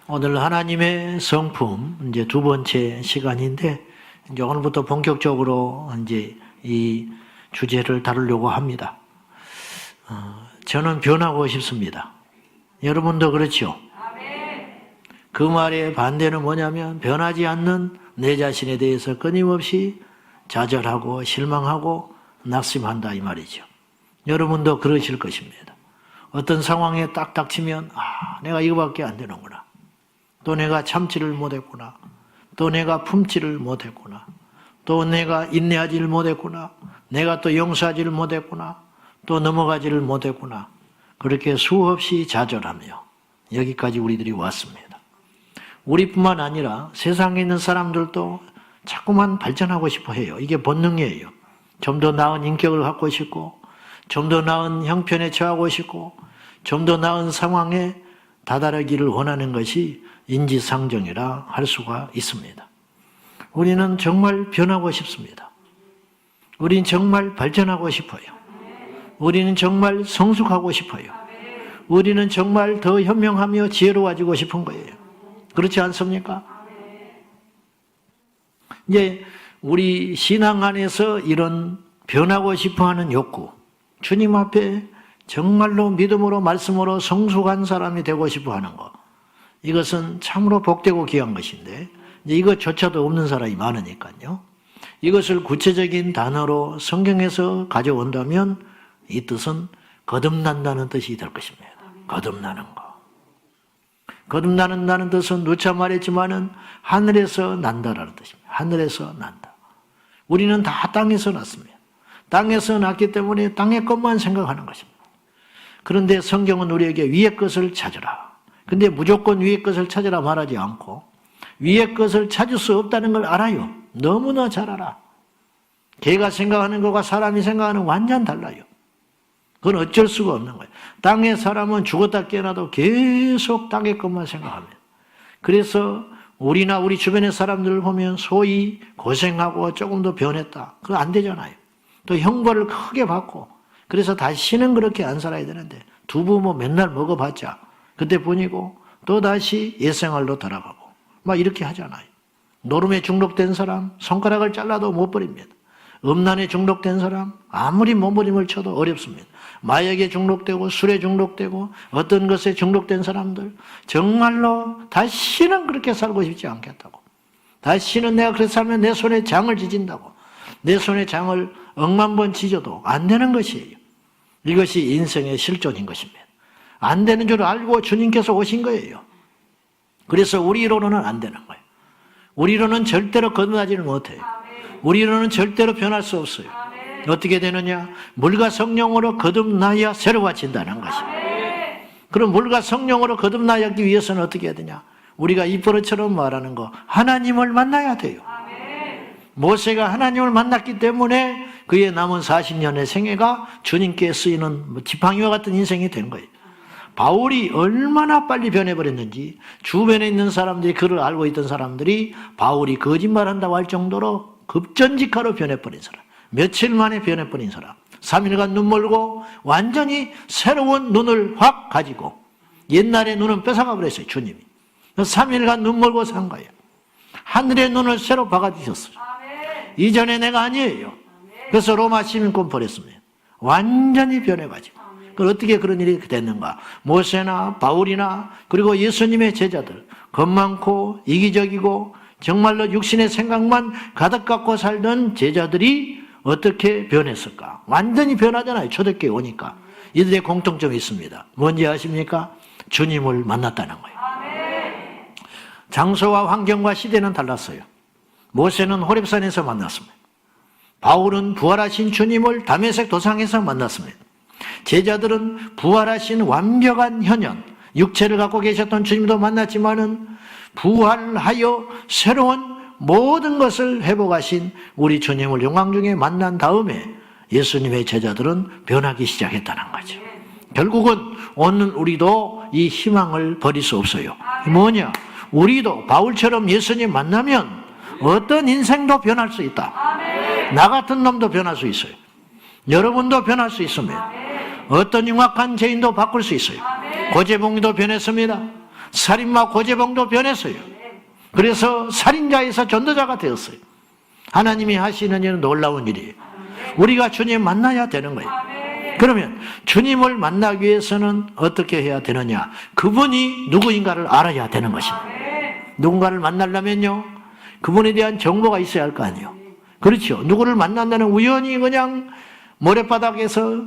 오늘 하나님의 성품 이제 두 번째 시간인데 이제 오늘부터 본격적으로 이제 이 주제를 다루려고 합니다. 저는 변하고 싶습니다. 여러분도 그렇죠? 그 말의 반대는 뭐냐면 변하지 않는 내 자신에 대해서 끊임없이 좌절하고 실망하고 낙심한다 이 말이죠. 여러분도 그러실 것입니다. 어떤 상황에 딱 닥치면 내가 이거밖에 안 되는구나. 또 내가 참지를 못했구나. 또 내가 품지를 못했구나. 또 내가 인내하지를 못했구나. 내가 또 용서하지를 못했구나. 또 넘어가지를 못했구나. 그렇게 수없이 좌절하며 여기까지 우리들이 왔습니다. 우리뿐만 아니라 세상에 있는 사람들도 자꾸만 발전하고 싶어 해요. 이게 본능이에요. 좀 더 나은 인격을 갖고 싶고 좀 더 나은 형편에 처하고 싶고 좀 더 나은 상황에 다다르기를 원하는 것이 인지상정이라 할 수가 있습니다. 우리는 정말 변하고 싶습니다. 우리는 정말 발전하고 싶어요. 우리는 정말 성숙하고 싶어요. 우리는 정말 더 현명하며 지혜로워지고 싶은 거예요. 그렇지 않습니까? 이제 우리 신앙 안에서 이런 변하고 싶어하는 욕구, 주님 앞에 정말로 믿음으로 말씀으로 성숙한 사람이 되고 싶어하는 것, 이것은 참으로 복되고 귀한 것인데 이것조차도 없는 사람이 많으니까요. 이것을 구체적인 단어로 성경에서 가져온다면 이 뜻은 거듭난다는 뜻이 될 것입니다. 거듭나는 거. 거듭나는 뜻은 누차 말했지만은 하늘에서 난다라는 뜻입니다. 하늘에서 난다. 우리는 다 땅에서 났습니다. 땅에서 났기 때문에 땅의 것만 생각하는 것입니다. 그런데 성경은 우리에게 위의 것을 찾으라. 근데 무조건 위의 것을 찾으라 말하지 않고 위의 것을 찾을 수 없다는 걸 알아요. 너무나 잘 알아. 걔가 생각하는 것과 사람이 생각하는 완전 달라요. 그건 어쩔 수가 없는 거예요. 땅의 사람은 죽었다 깨어나도 계속 땅의 것만 생각합니다. 그래서 우리나 우리 주변의 사람들을 보면 소위 고생하고 조금 더 변했다. 그거 안 되잖아요. 또 형벌을 크게 받고 그래서 다시는 그렇게 안 살아야 되는데 두부 뭐 맨날 먹어봤자 그때 뿐이고 또 다시 옛생활로 돌아가고 막 이렇게 하잖아요. 노름에 중독된 사람 손가락을 잘라도 못 버립니다. 음란에 중독된 사람 아무리 몸부림을 쳐도 어렵습니다. 마약에 중독되고 술에 중독되고 어떤 것에 중독된 사람들 정말로 다시는 그렇게 살고 싶지 않겠다고. 다시는 내가 그렇게 살면 내 손에 장을 지진다고. 내 손에 장을 억만 번 지져도 안 되는 것이에요. 이것이 인생의 실존인 것입니다. 안 되는 줄 알고 주님께서 오신 거예요. 그래서 우리로는 안 되는 거예요. 우리로는 절대로 거듭나지를 못해요. 우리로는 절대로 변할 수 없어요. 어떻게 되느냐? 물과 성령으로 거듭나야 새로워진다는 것입니다. 그럼 물과 성령으로 거듭나기 위해서는 어떻게 해야 되냐? 우리가 입버릇처럼 말하는 거 하나님을 만나야 돼요. 모세가 하나님을 만났기 때문에 그의 남은 40년의 생애가 주님께 쓰이는 지팡이와 같은 인생이 된 거예요. 바울이 얼마나 빨리 변해버렸는지 주변에 있는 사람들이 그를 알고 있던 사람들이 바울이 거짓말한다고 할 정도로 급전직하로 변해버린 사람, 며칠 만에 변해버린 사람, 3일간 눈 멀고 완전히 새로운 눈을 확 가지고 옛날의 눈은 뺏어가 버렸어요. 주님이 3일간 눈 멀고 산 거예요. 하늘의 눈을 새로 박아주셨어요. 이전에 내가 아니에요. 그래서 로마 시민권 버렸습니다. 완전히 변해가지고. 그럼 어떻게 그런 일이 됐는가? 모세나 바울이나 그리고 예수님의 제자들 겁 많고 이기적이고 정말로 육신의 생각만 가득 갖고 살던 제자들이 어떻게 변했을까? 완전히 변하잖아요. 초대교회 오니까. 이들의 공통점이 있습니다. 뭔지 아십니까? 주님을 만났다는 거예요. 장소와 환경과 시대는 달랐어요. 모세는 호렙산에서 만났습니다. 바울은 부활하신 주님을 다메섹 도상에서 만났습니다. 제자들은 부활하신 완벽한 현현, 육체를 갖고 계셨던 주님도 만났지만은 부활하여 새로운 모든 것을 회복하신 우리 주님을 영광 중에 만난 다음에 예수님의 제자들은 변하기 시작했다는 거죠. 결국은 오늘 우리도 이 희망을 버릴 수 없어요. 뭐냐? 우리도 바울처럼 예수님 만나면 어떤 인생도 변할 수 있다. 나 같은 놈도 변할 수 있어요. 여러분도 변할 수 있습니다. 어떤 흉악한 죄인도 바꿀 수 있어요. 고재봉이도 변했습니다. 살인마 고재봉도 변했어요. 그래서 살인자에서 전도자가 되었어요. 하나님이 하시는 일은 놀라운 일이에요. 우리가 주님 만나야 되는 거예요. 그러면 주님을 만나기 위해서는 어떻게 해야 되느냐? 그분이 누구인가를 알아야 되는 것입니다. 누군가를 만나려면요, 그분에 대한 정보가 있어야 할 거 아니에요. 그렇죠. 누구를 만난다는 우연히 그냥 모래바닥에서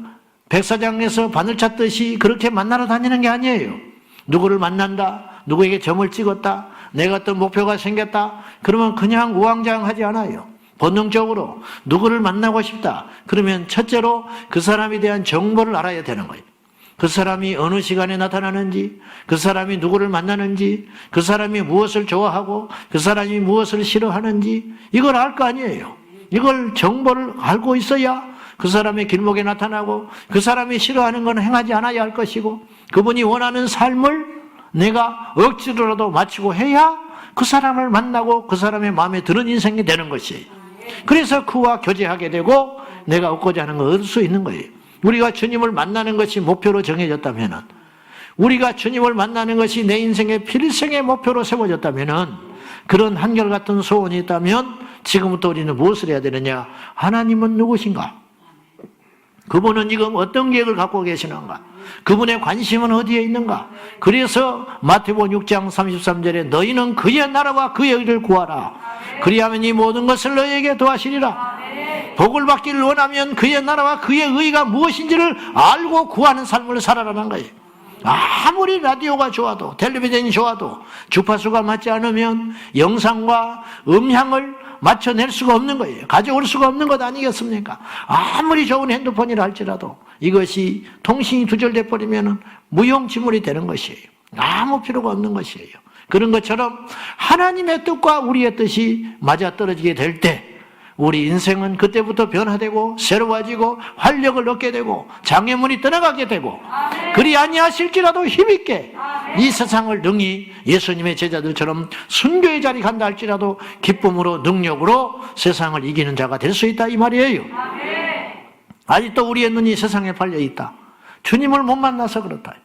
백사장에서 바늘 찾듯이 그렇게 만나러 다니는 게 아니에요. 누구를 만난다, 누구에게 점을 찍었다, 내가 어떤 목표가 생겼다, 그러면 그냥 우왕좌왕하지 않아요. 본능적으로 누구를 만나고 싶다, 그러면 첫째로 그 사람에 대한 정보를 알아야 되는 거예요. 그 사람이 어느 시간에 나타나는지, 그 사람이 누구를 만나는지, 그 사람이 무엇을 좋아하고 그 사람이 무엇을 싫어하는지, 이걸 알 거 아니에요. 이걸 정보를 알고 있어야 그 사람의 길목에 나타나고 그 사람이 싫어하는 건 행하지 않아야 할 것이고, 그분이 원하는 삶을 내가 억지로라도 마치고 해야 그 사람을 만나고 그 사람의 마음에 드는 인생이 되는 것이에요. 그래서 그와 교제하게 되고 내가 얻고자 하는 걸 얻을 수 있는 거예요. 우리가 주님을 만나는 것이 목표로 정해졌다면, 우리가 주님을 만나는 것이 내 인생의 필생의 목표로 세워졌다면, 그런 한결같은 소원이 있다면 지금부터 우리는 무엇을 해야 되느냐? 하나님은 누구신가? 그분은 지금 어떤 계획을 갖고 계시는가? 그분의 관심은 어디에 있는가? 그래서 마태복음 6장 33절에 너희는 그의 나라와 그의 의를 구하라. 그리하면 이 모든 것을 너희에게 더하시리라. 복을 받기를 원하면 그의 나라와 그의 의가 무엇인지를 알고 구하는 삶을 살아라는 거예요. 아무리 라디오가 좋아도 텔레비전이 좋아도 주파수가 맞지 않으면 영상과 음향을 맞춰낼 수가 없는 거예요. 가져올 수가 없는 것 아니겠습니까? 아무리 좋은 핸드폰이라 할지라도 이것이 통신이 두절돼 버리면 무용지물이 되는 것이에요. 아무 필요가 없는 것이에요. 그런 것처럼 하나님의 뜻과 우리의 뜻이 맞아떨어지게 될 때 우리 인생은 그때부터 변화되고 새로워지고 활력을 얻게 되고 장애물이 떠나가게 되고, 그리 아니하실지라도 힘있게 이 세상을 능히 예수님의 제자들처럼 순교의 자리 간다 할지라도 기쁨으로 능력으로 세상을 이기는 자가 될 수 있다, 이 말이에요. 아직도 우리의 눈이 세상에 팔려 있다. 주님을 못 만나서 그렇다.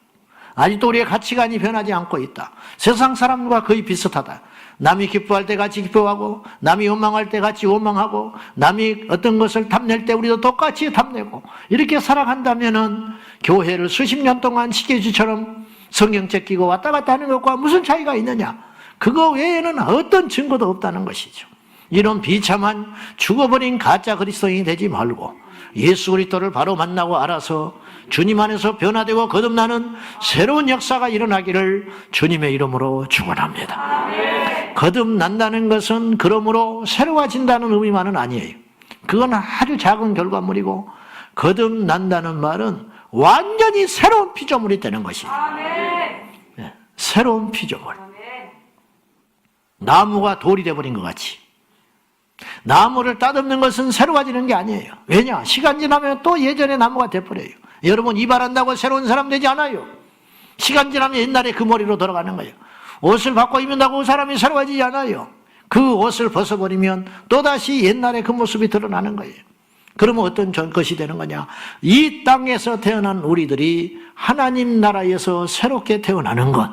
아직도 우리의 가치관이 변하지 않고 있다. 세상 사람과 거의 비슷하다. 남이 기뻐할 때 같이 기뻐하고, 남이 원망할 때 같이 원망하고, 남이 어떤 것을 탐낼 때 우리도 똑같이 탐내고, 이렇게 살아간다면은 교회를 수십 년 동안 시계주처럼 성경책 끼고 왔다 갔다 하는 것과 무슨 차이가 있느냐? 그거 외에는 어떤 증거도 없다는 것이죠. 이런 비참한 죽어버린 가짜 그리스도인이 되지 말고 예수 그리스도를 바로 만나고 알아서 주님 안에서 변화되고 거듭나는 새로운 역사가 일어나기를 주님의 이름으로 축원합니다. 거듭난다는 것은 그러므로 새로워진다는 의미만은 아니에요. 그건 아주 작은 결과물이고, 거듭난다는 말은 완전히 새로운 피조물이 되는 것이에요. 새로운 피조물. 나무가 돌이 되어버린 것 같이 나무를 따듬는 것은 새로워지는 게 아니에요. 왜냐? 시간 지나면 또 예전의 나무가 돼버려요. 여러분, 이발한다고 새로운 사람 되지 않아요. 시간 지나면 옛날에 그 머리로 돌아가는 거예요. 옷을 바꿔 입는다고 그 사람이 새로워지지 않아요. 그 옷을 벗어버리면 또다시 옛날에 그 모습이 드러나는 거예요. 그러면 어떤 것이 되는 거냐? 이 땅에서 태어난 우리들이 하나님 나라에서 새롭게 태어나는 것,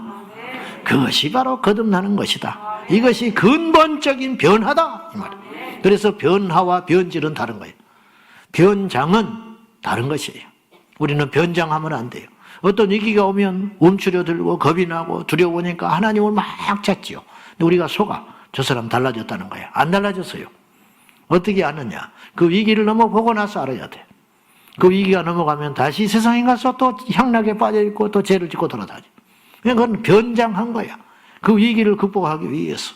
그것이 바로 거듭나는 것이다. 이것이 근본적인 변화다, 이 말이에요. 그래서 변화와 변질은 다른 거예요. 변장은 다른 것이에요. 우리는 변장하면 안 돼요. 어떤 위기가 오면 움츠려들고 겁이 나고 두려우니까 하나님을 막 찾지요. 근데 우리가 속아. 저 사람 달라졌다는 거예요. 안 달라졌어요. 어떻게 아느냐? 그 위기를 넘어보고 나서 알아야 돼. 그 위기가 넘어가면 다시 세상에 가서 또 향락에 빠져있고 또 죄를 짓고 돌아다녀. 그건 변장한 거야. 그 위기를 극복하기 위해서.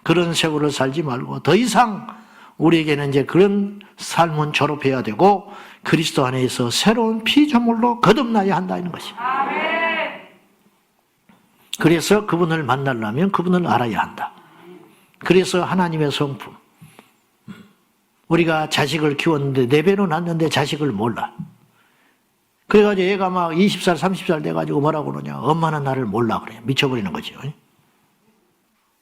그런 세월을 살지 말고 더 이상 우리에게는 이제 그런 삶은 졸업해야 되고 그리스도 안에서 새로운 피조물로 거듭나야 한다는 것입니다. 그래서 그분을 만나려면 그분을 알아야 한다. 그래서 하나님의 성품. 우리가 자식을 키웠는데 4배로 낳았는데 자식을 몰라. 그래가지고 얘가 막 20살 30살 돼가지고 뭐라고 그러냐? 엄마는 나를 몰라 그래. 미쳐버리는 거죠.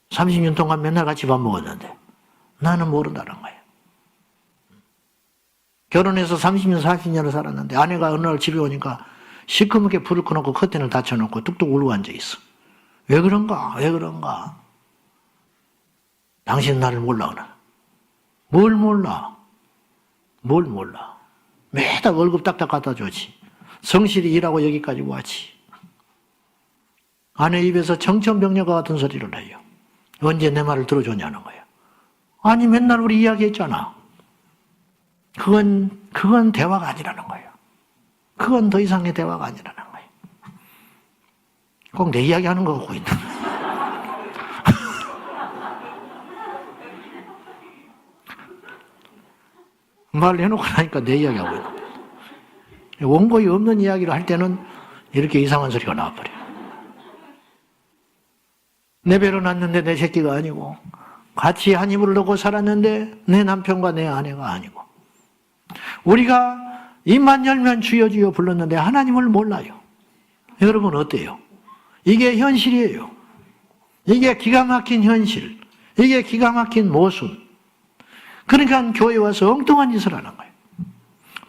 30년 동안 맨날 같이 밥 먹었는데 나는 모른다는 거예요. 결혼해서 30년 40년을 살았는데 아내가 어느 날 집에 오니까 시커멓게 불을 꺼놓고 커튼을 닫혀놓고 뚝뚝 울고 앉아있어. 왜 그런가? 왜 그런가? 당신 나를 몰라 그래. 뭘 몰라? 뭘 몰라? 매달 월급 딱딱 갖다 주지. 성실히 일하고 여기까지 왔지. 아내 입에서 청천벽력과 같은 소리를 해요. 언제 내 말을 들어줬냐는 거예요. 아니 맨날 우리 이야기했잖아. 그건 대화가 아니라는 거예요. 그건 더 이상의 대화가 아니라는 거예요. 꼭 내 이야기하는 거 갖고 있는 거예요. 말을 해놓고 나니까 내 이야기하고 있는 거예요. 원고이 없는 이야기를 할 때는 이렇게 이상한 소리가 나와버려요. 내 배로 났는데 내 새끼가 아니고, 같이 한 입을 넣고 살았는데 내 남편과 내 아내가 아니고, 우리가 입만 열면 주여 주여 불렀는데 하나님을 몰라요. 여러분 어때요? 이게 현실이에요. 이게 기가 막힌 현실. 이게 기가 막힌 모순. 그러니까 교회 와서 엉뚱한 짓을 하는 거예요.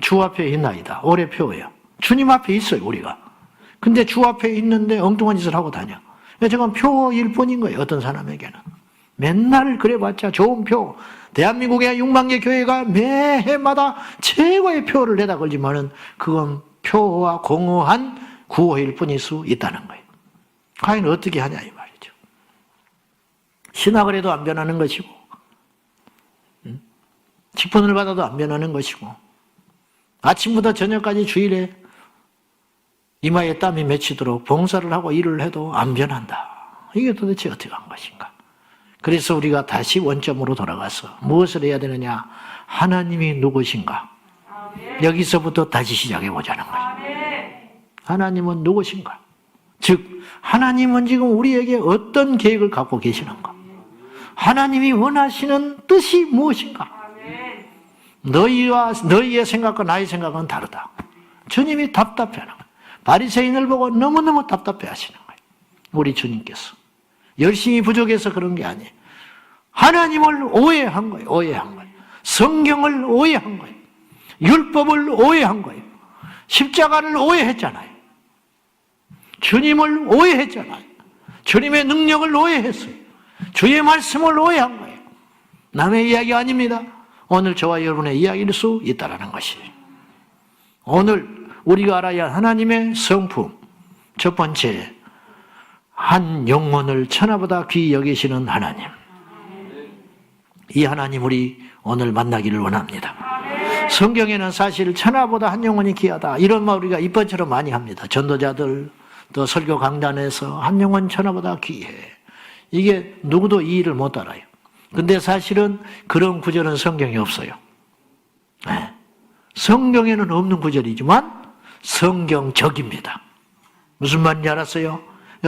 주 앞에 있나이다. 올해 표예요. 주님 앞에 있어요, 우리가. 근데 주 앞에 있는데 엉뚱한 짓을 하고 다녀. 저건 표일 뿐인 거예요, 어떤 사람에게는. 맨날 그래봤자 좋은 표. 대한민국의 6만 개 교회가 매해마다 최고의 표를 내다 걸지만은 그건 표와 공허한 구호일 뿐일 수 있다는 거예요. 과연 어떻게 하냐 이 말이죠. 신학을 해도 안 변하는 것이고, 직분을 받아도 안 변하는 것이고, 아침부터 저녁까지 주일에 이마에 땀이 맺히도록 봉사를 하고 일을 해도 안 변한다. 이게 도대체 어떻게 한 것인가? 그래서 우리가 다시 원점으로 돌아가서 무엇을 해야 되느냐? 하나님이 누구신가? 여기서부터 다시 시작해 보자는 거예요. 하나님은 누구신가? 즉 하나님은 지금 우리에게 어떤 계획을 갖고 계시는가? 하나님이 원하시는 뜻이 무엇인가? 너희의 생각과 나의 생각은 다르다. 주님이 답답해하는 거예요. 바리새인을 보고 너무너무 답답해 하시는 거예요. 우리 주님께서. 열심히 부족해서 그런 게 아니에요. 하나님을 오해한 거예요. 오해한 거예요. 성경을 오해한 거예요. 율법을 오해한 거예요. 십자가를 오해했잖아요. 주님을 오해했잖아요. 주님의 능력을 오해했어요. 주의 말씀을 오해한 거예요. 남의 이야기 아닙니다. 오늘 저와 여러분의 이야기일 수 있다는 것이에요. 오늘 우리가 알아야 할 하나님의 성품. 첫 번째, 한 영혼을 천하보다 귀히 여기시는 하나님. 이 하나님 우리 오늘 만나기를 원합니다. 성경에는 사실 천하보다 한 영혼이 귀하다 이런 말 우리가 입번처럼 많이 합니다. 전도자들 또 설교 강단에서 한 영혼 천하보다 귀해. 이게 누구도 이 일을 못 알아요. 근데 사실은 그런 구절은 성경에 없어요. 네. 성경에는 없는 구절이지만 성경적입니다. 무슨 말인지 알았어요?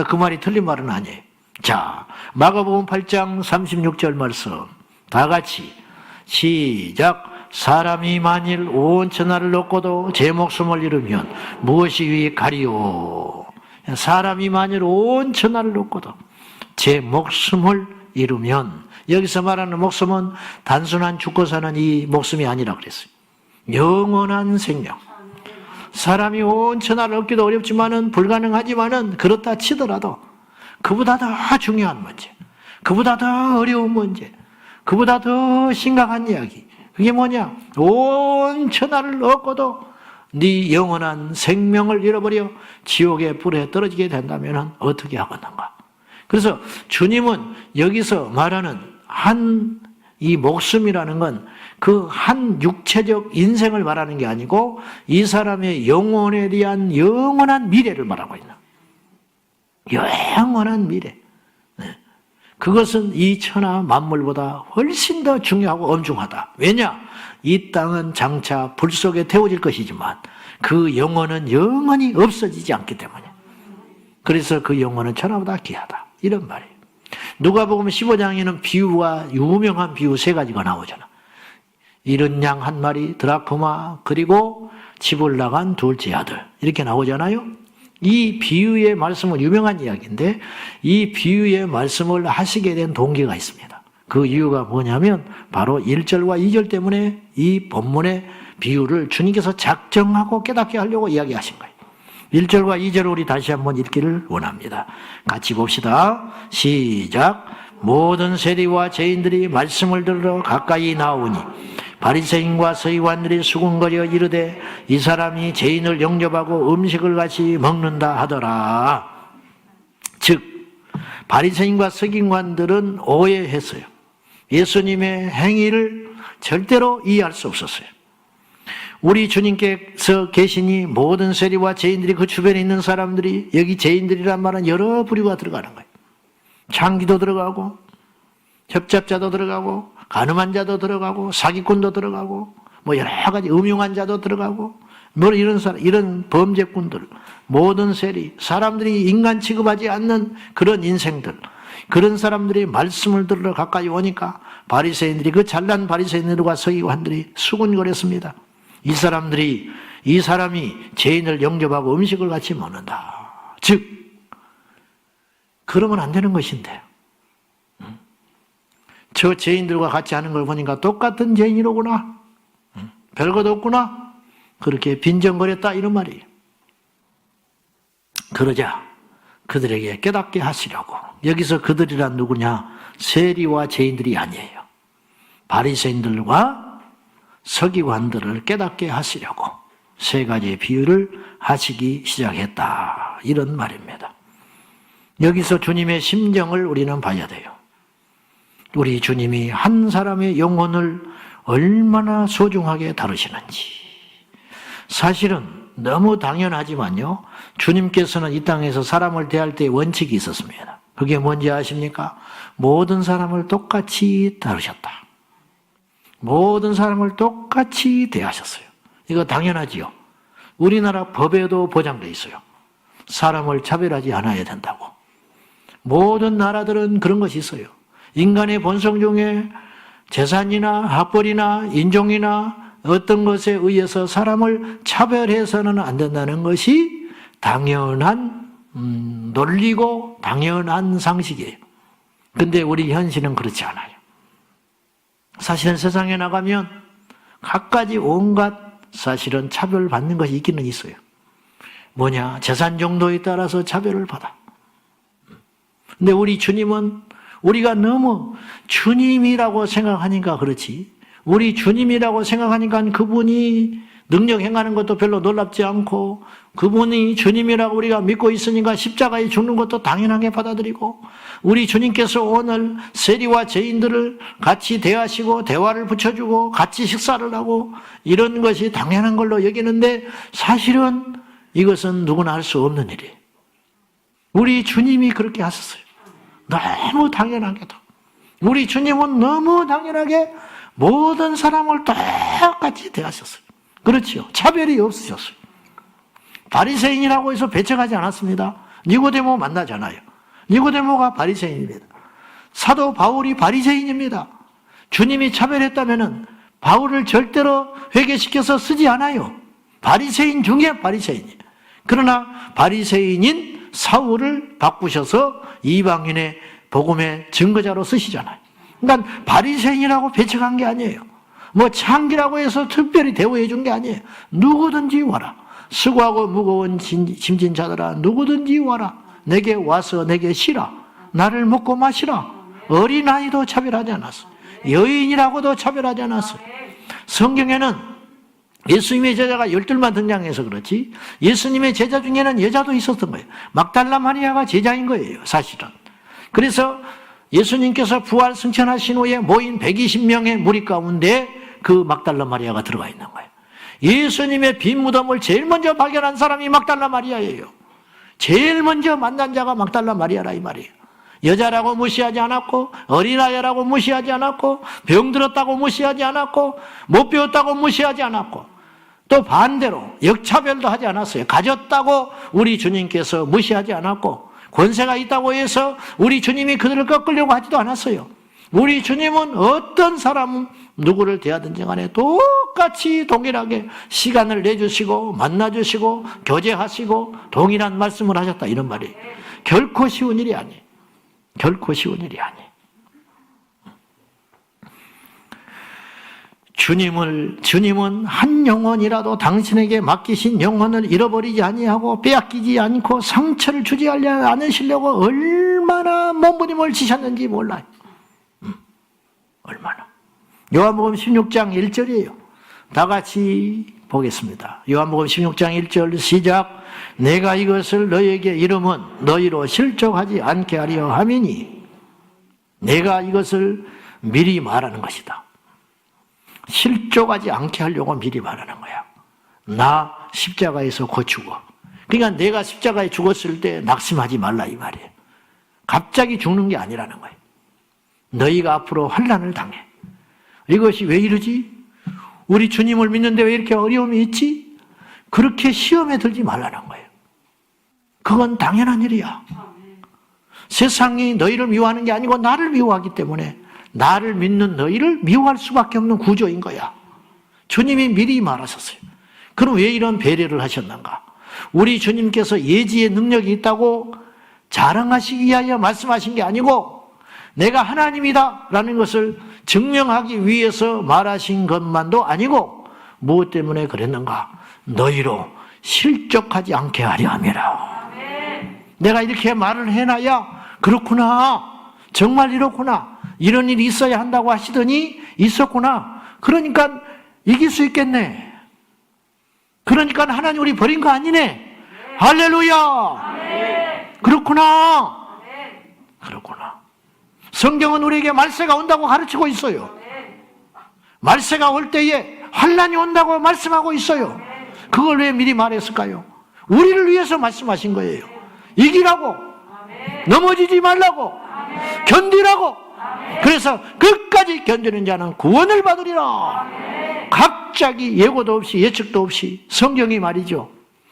그 말이 틀린 말은 아니에요. 자, 마가복음 8장 36절 말씀 다 같이 시작. 사람이 만일 온 천하를 얻고도 제 목숨을 잃으면 무엇이 유익하리요? 사람이 만일 온 천하를 얻고도 제 목숨을 잃으면, 여기서 말하는 목숨은 단순한 죽고 사는 이 목숨이 아니라 그랬어요. 영원한 생명. 사람이 온 천하를 얻기도 어렵지만은 불가능하지만은 그렇다 치더라도 그보다 더 중요한 문제, 그보다 더 어려운 문제, 그보다 더 심각한 이야기. 그게 뭐냐? 온 천하를 얻고도 네 영원한 생명을 잃어버려 지옥의 불에 떨어지게 된다면 어떻게 하겠는가? 그래서 주님은 여기서 말하는 한 이 목숨이라는 건 그 한 육체적 인생을 말하는 게 아니고 이 사람의 영혼에 대한 영원한 미래를 말하고 있는 영원한 미래. 그것은 이 천하 만물보다 훨씬 더 중요하고 엄중하다. 왜냐? 이 땅은 장차 불 속에 태워질 것이지만 그 영혼은 영원히 없어지지 않기 때문에, 그래서 그 영혼은 천하보다 귀하다 이런 말이에요. 누가복음 15장에는 비유가, 유명한 비유 3가지가 나오잖아. 잃은 양 한 마리, 드라크마, 그리고 집을 나간 둘째 아들, 이렇게 나오잖아요. 이 비유의 말씀은 유명한 이야기인데 이 비유의 말씀을 하시게 된 동기가 있습니다. 그 이유가 뭐냐면 바로 1절과 2절 때문에 이 본문의 비유를 주님께서 작정하고 깨닫게 하려고 이야기하신 거예요. 1절과 2절을 우리 다시 한번 읽기를 원합니다. 같이 봅시다. 시작. 모든 세리와 죄인들이 말씀을 들으러 가까이 나오니 바리새인과 서기관들이 수군거려 이르되 이 사람이 죄인을 영접하고 음식을 같이 먹는다 하더라. 즉 바리새인과 서기관들은 오해했어요. 예수님의 행위를 절대로 이해할 수 없었어요. 우리 주님께서 계시니 모든 세리와 죄인들이 그 주변에 있는 사람들이, 여기 죄인들이란 말은 여러 부류가 들어가는 거예요. 창기도 들어가고 협잡자도 들어가고 간음한 자도 들어가고 사기꾼도 들어가고 뭐 여러 가지 음흉한 자도 들어가고 뭐 이런 사람, 이런 범죄꾼들, 모든 세리, 사람들이 인간 취급하지 않는 그런 인생들, 그런 사람들이 말씀을 들으러 가까이 오니까 바리새인들이, 그 잘난 바리새인들과 서기관들이 수군거렸습니다. 이 사람이 죄인을 영접하고 음식을 같이 먹는다. 즉 그러면 안 되는 것인데, 저 죄인들과 같이 하는 걸 보니까 똑같은 죄인이로구나, 별것 없구나, 그렇게 빈정거렸다 이런 말이에요. 그러자 그들에게 깨닫게 하시려고, 여기서 그들이란 누구냐? 세리와 죄인들이 아니에요. 바리새인들과 서기관들을 깨닫게 하시려고 세 가지의 비유를 하시기 시작했다, 이런 말입니다. 여기서 주님의 심정을 우리는 봐야 돼요. 우리 주님이 한 사람의 영혼을 얼마나 소중하게 다루시는지. 사실은 너무 당연하지만요, 주님께서는 이 땅에서 사람을 대할 때 원칙이 있었습니다. 그게 뭔지 아십니까? 모든 사람을 똑같이 다루셨다. 모든 사람을 똑같이 대하셨어요. 이거 당연하지요. 우리나라 법에도 보장되어 있어요. 사람을 차별하지 않아야 된다고. 모든 나라들은 그런 것이 있어요. 인간의 본성 중에 재산이나 학벌이나 인종이나 어떤 것에 의해서 사람을 차별해서는 안 된다는 것이 당연한 논리고 당연한 상식이에요. 근데 우리 현실은 그렇지 않아요. 사실은 세상에 나가면 갖가지 온갖 사실은 차별받는 것이 있기는 있어요. 뭐냐? 재산 정도에 따라서 차별을 받아. 근데 우리 주님은, 우리가 너무 주님이라고 생각하니까 그렇지, 우리 주님이라고 생각하니까 그분이 능력 행하는 것도 별로 놀랍지 않고, 그분이 주님이라고 우리가 믿고 있으니까 십자가에 죽는 것도 당연하게 받아들이고, 우리 주님께서 오늘 세리와 죄인들을 같이 대하시고 대화를 붙여주고 같이 식사를 하고 이런 것이 당연한 걸로 여기는데, 사실은 이것은 누구나 할 수 없는 일이에요. 우리 주님이 그렇게 하셨어요. 너무 당연하게도. 우리 주님은 너무 당연하게 모든 사람을 똑같이 대하셨어요. 그렇지요. 차별이 없으셨어요. 바리새인이라고 해서 배척하지 않았습니다. 니고데모 만나잖아요. 니고데모가 바리새인입니다. 사도 바울이 바리새인입니다. 주님이 차별했다면은 바울을 절대로 회개시켜서 쓰지 않아요. 바리새인 중에 바리새인이에요. 그러나 바리새인인 사울을 바꾸셔서 이방인의 복음의 증거자로 쓰시잖아요. 그러니까 바리새인이라고 배척한 게 아니에요. 뭐 창기라고 해서 특별히 대우해 준 게 아니에요. 누구든지 와라. 수고하고 무거운 짐진 자들아, 누구든지 와라. 내게 와서 내게 쉬라. 나를 먹고 마시라. 어린아이도 차별하지 않았어. 여인이라고도 차별하지 않았어. 성경에는 예수님의 제자가 12만 등장해서 그렇지, 예수님의 제자 중에는 여자도 있었던 거예요. 막달라 마리아가 제자인 거예요, 사실은. 그래서 예수님께서 부활 승천하신 후에 모인 120명의 무리 가운데 그 막달라 마리아가 들어가 있는 거예요. 예수님의 빈 무덤을 제일 먼저 발견한 사람이 막달라 마리아예요. 제일 먼저 만난 자가 막달라 마리아라 이 말이에요. 여자라고 무시하지 않았고, 어린아이라고 무시하지 않았고, 병들었다고 무시하지 않았고, 못 배웠다고 무시하지 않았고, 또 반대로 역차별도 하지 않았어요. 가졌다고 우리 주님께서 무시하지 않았고, 권세가 있다고 해서 우리 주님이 그들을 꺾으려고 하지도 않았어요. 우리 주님은 어떤 사람 누구를 대하든지 간에 똑같이 동일하게 시간을 내주시고 만나주시고 교제하시고 동일한 말씀을 하셨다, 이런 말이에요. 결코 쉬운 일이 아니에요. 결코 쉬운 일이 아니에요. 주님은 한 영혼이라도 당신에게 맡기신 영혼을 잃어버리지 아니하고 빼앗기지 않고 상처를 주지 않으시려고 얼마나 몸부림을 지셨는지 몰라요. 얼마나. 요한복음 16장 1절이에요. 다 같이 보겠습니다. 요한복음 16장 1절 시작. 내가 이것을 너희에게 이름은 너희로 실족하지 않게 하려 함이니. 내가 이것을 미리 말하는 것이다. 실족하지 않게 하려고 미리 말하는 거야. 나 십자가에서 곧 죽어. 그러니까 내가 십자가에 죽었을 때 낙심하지 말라 이 말이에요. 갑자기 죽는 게 아니라는 거예요. 너희가 앞으로 환난을 당해. 이것이 왜 이러지? 우리 주님을 믿는데 왜 이렇게 어려움이 있지? 그렇게 시험에 들지 말라는 거예요. 그건 당연한 일이야. 세상이 너희를 미워하는 게 아니고 나를 미워하기 때문에 나를 믿는 너희를 미워할 수밖에 없는 구조인 거야. 주님이 미리 말하셨어요. 그럼 왜 이런 배려를 하셨는가? 우리 주님께서 예지의 능력이 있다고 자랑하시기 위하여 말씀하신 게 아니고 내가 하나님이다 라는 것을 증명하기 위해서 말하신 것만도 아니고 무엇 때문에 그랬는가? 너희로 실족하지 않게 하려 함이라. 내가 이렇게 말을 해놔야 그렇구나, 정말 이렇구나, 이런 일이 있어야 한다고 하시더니 있었구나, 그러니까 이길 수 있겠네, 그러니까 하나님 우리 버린 거 아니네, 할렐루야, 그렇구나, 그렇구나. 성경은 우리에게 말세가 온다고 가르치고 있어요. 말세가 올 때에 환난이 온다고 말씀하고 있어요. 그걸 왜 미리 말했을까요? 우리를 위해서 말씀하신 거예요. 이기라고, 넘어지지 말라고, 견디라고. 그래서 끝까지 견디는 자는 구원을 받으리라. 갑자기 예고도 없이 예측도 없이 성경이 말이죠,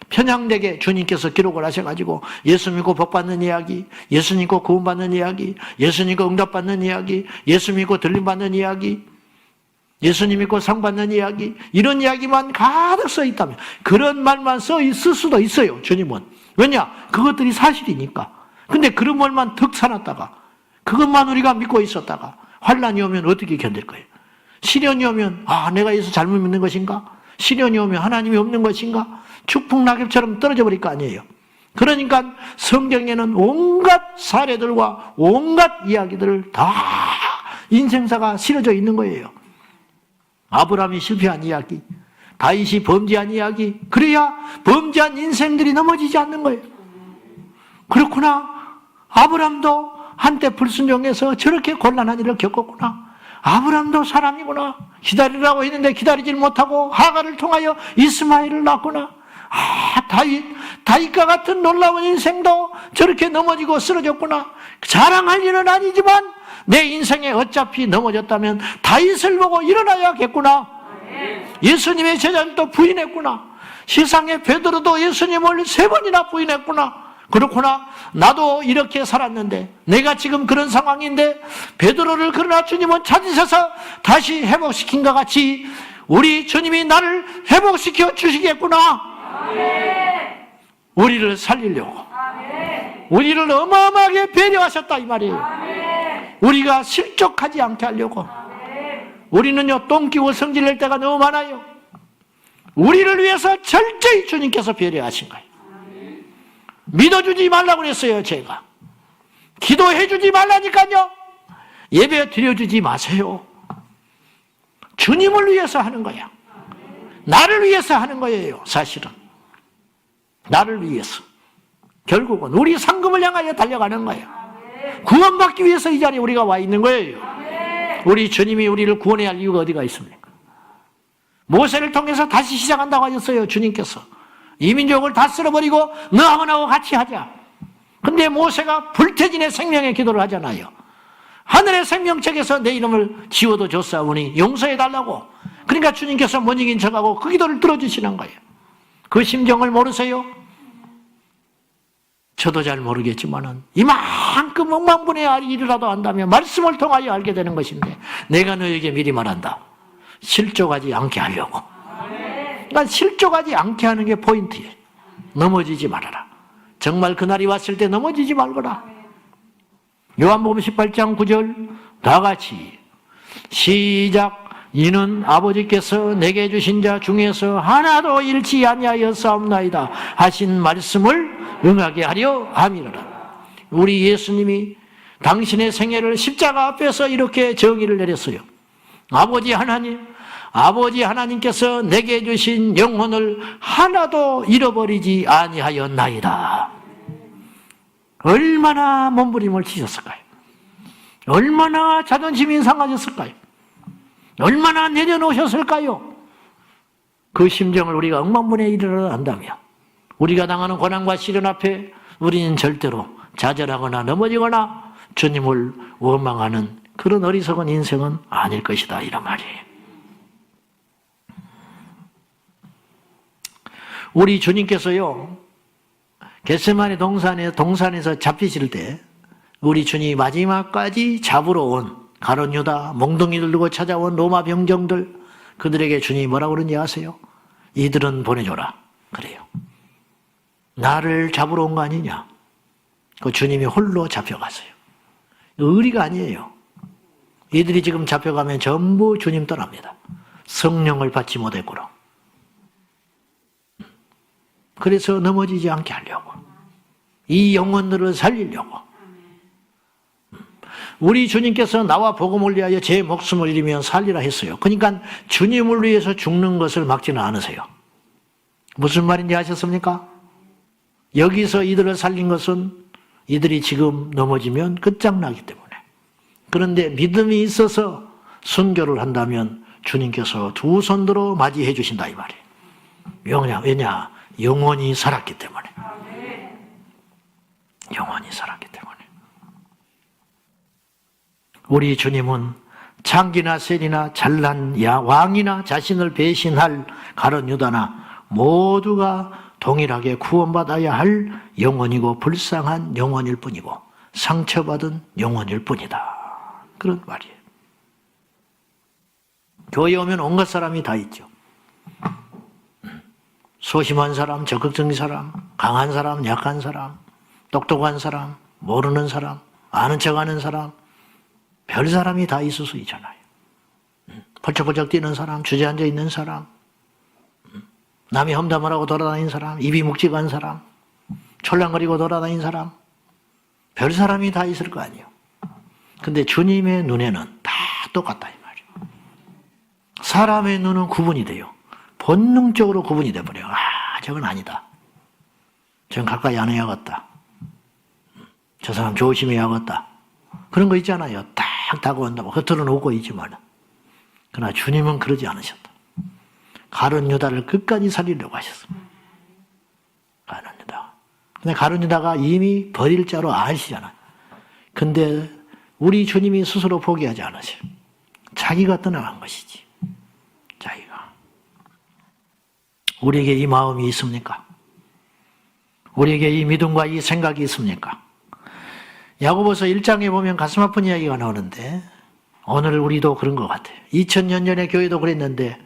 편향되게 주님께서 기록을 하셔가지고 예수 믿고 복받는 이야기, 예수 믿고 구원받는 이야기, 예수 믿고 응답받는 이야기, 예수 믿고 들림받는 이야기, 예수님 믿고 상받는 이야기, 이런 이야기만 가득 써 있다면, 그런 말만 쓸 수도 있어요, 주님은. 왜냐? 그것들이 사실이니까. 근데 그런 말만 득 사놨다가, 그것만 우리가 믿고 있었다가 환난이 오면 어떻게 견딜 거예요? 시련이 오면 내가 예수 잘못 믿는 것인가? 시련이 오면 하나님이 없는 것인가? 축풍 낙엽처럼 떨어져 버릴 거 아니에요. 그러니까 성경에는 온갖 사례들과 온갖 이야기들을 다 인생사가 실어져 있는 거예요. 아브라함이 실패한 이야기, 다윗이 범죄한 이야기, 그래야 범죄한 인생들이 넘어지지 않는 거예요. 그렇구나, 아브라함도 한때 불순종해서 저렇게 곤란한 일을 겪었구나, 아브라함도 사람이구나, 기다리라고 했는데 기다리질 못하고 하갈을 통하여 이스마엘을 낳구나, 다윗과 같은 놀라운 인생도 저렇게 넘어지고 쓰러졌구나. 자랑할 일은 아니지만 내 인생에 어차피 넘어졌다면 다윗을 보고 일어나야겠구나. 예수님의 제자들도 부인했구나. 세상에 베드로도 예수님을 3번이나 부인했구나. 그렇구나, 나도 이렇게 살았는데, 내가 지금 그런 상황인데 베드로를 그러나 주님은 찾으셔서 다시 회복시킨 것 같이 우리 주님이 나를 회복시켜 주시겠구나. 우리를 살리려고, 우리를 어마어마하게 배려하셨다 이 말이에요. 우리가 실족하지 않게 하려고. 우리는요, 똥 끼고 성질낼 때가 너무 많아요. 우리를 위해서 철저히 주님께서 배려하신 거예요. 믿어주지 말라고 그랬어요. 제가 기도해주지 말라니까요. 예배 드려주지 마세요. 주님을 위해서 하는 거야. 나를 위해서 하는 거예요. 사실은 나를 위해서. 결국은 우리 상급을 향하여 달려가는 거예요. 구원받기 위해서 이 자리에 우리가 와 있는 거예요. 우리 주님이 우리를 구원해야 할 이유가 어디가 있습니까? 모세를 통해서 다시 시작한다고 하셨어요. 주님께서 이민족을 다 쓸어버리고 너하고 나하고 같이 하자. 근데 모세가 불태진의 생명의 기도를 하잖아요. 하늘의 생명책에서 내 이름을 지워도 줬사오니 용서해달라고. 그러니까 주님께서 못 이긴 척하고 그 기도를 들어주시는 거예요. 그 심정을 모르세요? 저도 잘 모르겠지만은 이만큼 억만분의 일이라도 안다면 말씀을 통하여 알게 되는 것인데, 내가 너에게 미리 말한다. 실족하지 않게 하려고. 그러니까 실족하지 않게 하는 게 포인트예요. 넘어지지 말아라. 정말 그날이 왔을 때 넘어지지 말거라. 요한복음 18장 9절 다 같이 시작. 이는 아버지께서 내게 주신 자 중에서 하나도 잃지 아니하였사옵나이다 하신 말씀을 응하게 하려 함이로라. 우리 예수님이 당신의 생애를 십자가 앞에서 이렇게 정의를 내렸어요. 아버지 하나님께서 내게 주신 영혼을 하나도 잃어버리지 아니하였나이다. 얼마나 몸부림을 치셨을까요? 얼마나 자존심이 상하셨을까요? 얼마나 내려놓으셨을까요? 그 심정을 우리가 억만분에 이르러 안다면 우리가 당하는 고난과 시련 앞에 우리는 절대로 좌절하거나 넘어지거나 주님을 원망하는 그런 어리석은 인생은 아닐 것이다, 이런 말이에요. 우리 주님께서요, 겟세마네 동산에서 잡히실 때 우리 주님이 마지막까지 잡으러 온 가룟 유다, 몽둥이를 들고 찾아온 로마 병정들, 그들에게 주님이 뭐라고 그러는지 아세요? 이들은 보내줘라. 그래요. 나를 잡으러 온 거 아니냐? 그 주님이 홀로 잡혀갔어요. 의리가 아니에요. 이들이 지금 잡혀가면 전부 주님 떠납니다. 성령을 받지 못했고로. 그래서 넘어지지 않게 하려고. 이 영혼들을 살리려고. 우리 주님께서 나와 복음을 위하여 제 목숨을 잃으면 살리라 했어요. 그러니까 주님을 위해서 죽는 것을 막지는 않으세요. 무슨 말인지 아셨습니까? 여기서 이들을 살린 것은 이들이 지금 넘어지면 끝장나기 때문에. 그런데 믿음이 있어서 순교를 한다면 주님께서 두 손으로 맞이해 주신다, 이 말이에요. 왜냐? 영원히 살았기 때문에. 영원히 살았기 때문에. 우리 주님은 창기나 셀이나 잘난 왕이나 자신을 배신할 가룟 유다나 모두가 동일하게 구원받아야 할 영혼이고 불쌍한 영혼일 뿐이고 상처받은 영혼일 뿐이다. 그런 말이에요. 교회에 오면 온갖 사람이 다 있죠. 소심한 사람, 적극적인 사람, 강한 사람, 약한 사람, 똑똑한 사람, 모르는 사람, 아는 척하는 사람, 별 사람이 다 있을 수 있잖아요. 펄쩍펄쩍 뛰는 사람, 주저앉아 있는 사람, 남이 험담을 하고 돌아다니는 사람, 입이 묵직한 사람, 철랑거리고 돌아다니는 사람, 별 사람이 다 있을 거 아니에요. 근데 주님의 눈에는 다 똑같다, 이 말이에요. 사람의 눈은 구분이 돼요. 본능적으로 구분이 돼버려요. 아, 저건 아니다. 저건 가까이 안 해야겠다. 저 사람 조심해야겠다. 그런 거 있잖아요. 딱 다가온다고 겉으로는 웃고 있지만, 그러나 주님은 그러지 않으셨다. 가룟 유다를 끝까지 살리려고 하셨습니다. 가룟 유다. 근데 가룟 유다가 이미 버릴 자로 아시잖아요. 근데 우리 주님이 스스로 포기하지 않으세요. 자기가 떠나간 것이지. 자기가. 우리에게 이 마음이 있습니까? 우리에게 이 믿음과 이 생각이 있습니까? 야고보서 1장에 보면 가슴 아픈 이야기가 나오는데 오늘 우리도 그런 것 같아요. 2000년 전에 교회도 그랬는데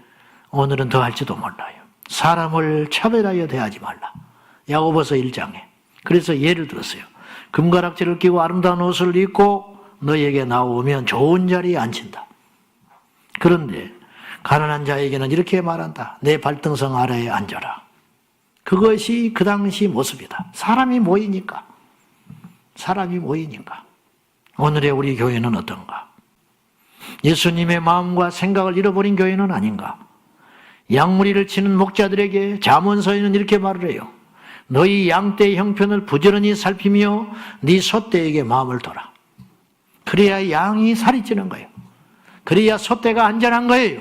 오늘은 더 할지도 몰라요. 사람을 차별하여 대하지 말라. 야고보서 1장에. 그래서 예를 들었어요. 금가락지를 끼고 아름다운 옷을 입고 너에게 나오면 좋은 자리에 앉힌다. 그런데 가난한 자에게는 이렇게 말한다. 내 발등성 아래에 앉아라. 그것이 그 당시 모습이다. 사람이 모이니까. 오늘의 우리 교회는 어떤가? 예수님의 마음과 생각을 잃어버린 교회는 아닌가? 양무리를 치는 목자들에게 잠언서에는 이렇게 말을 해요. 너희 양떼의 형편을 부지런히 살피며 네 소떼에게 마음을 둬라. 그래야 양이 살이 찌는 거예요. 그래야 소떼가 안전한 거예요.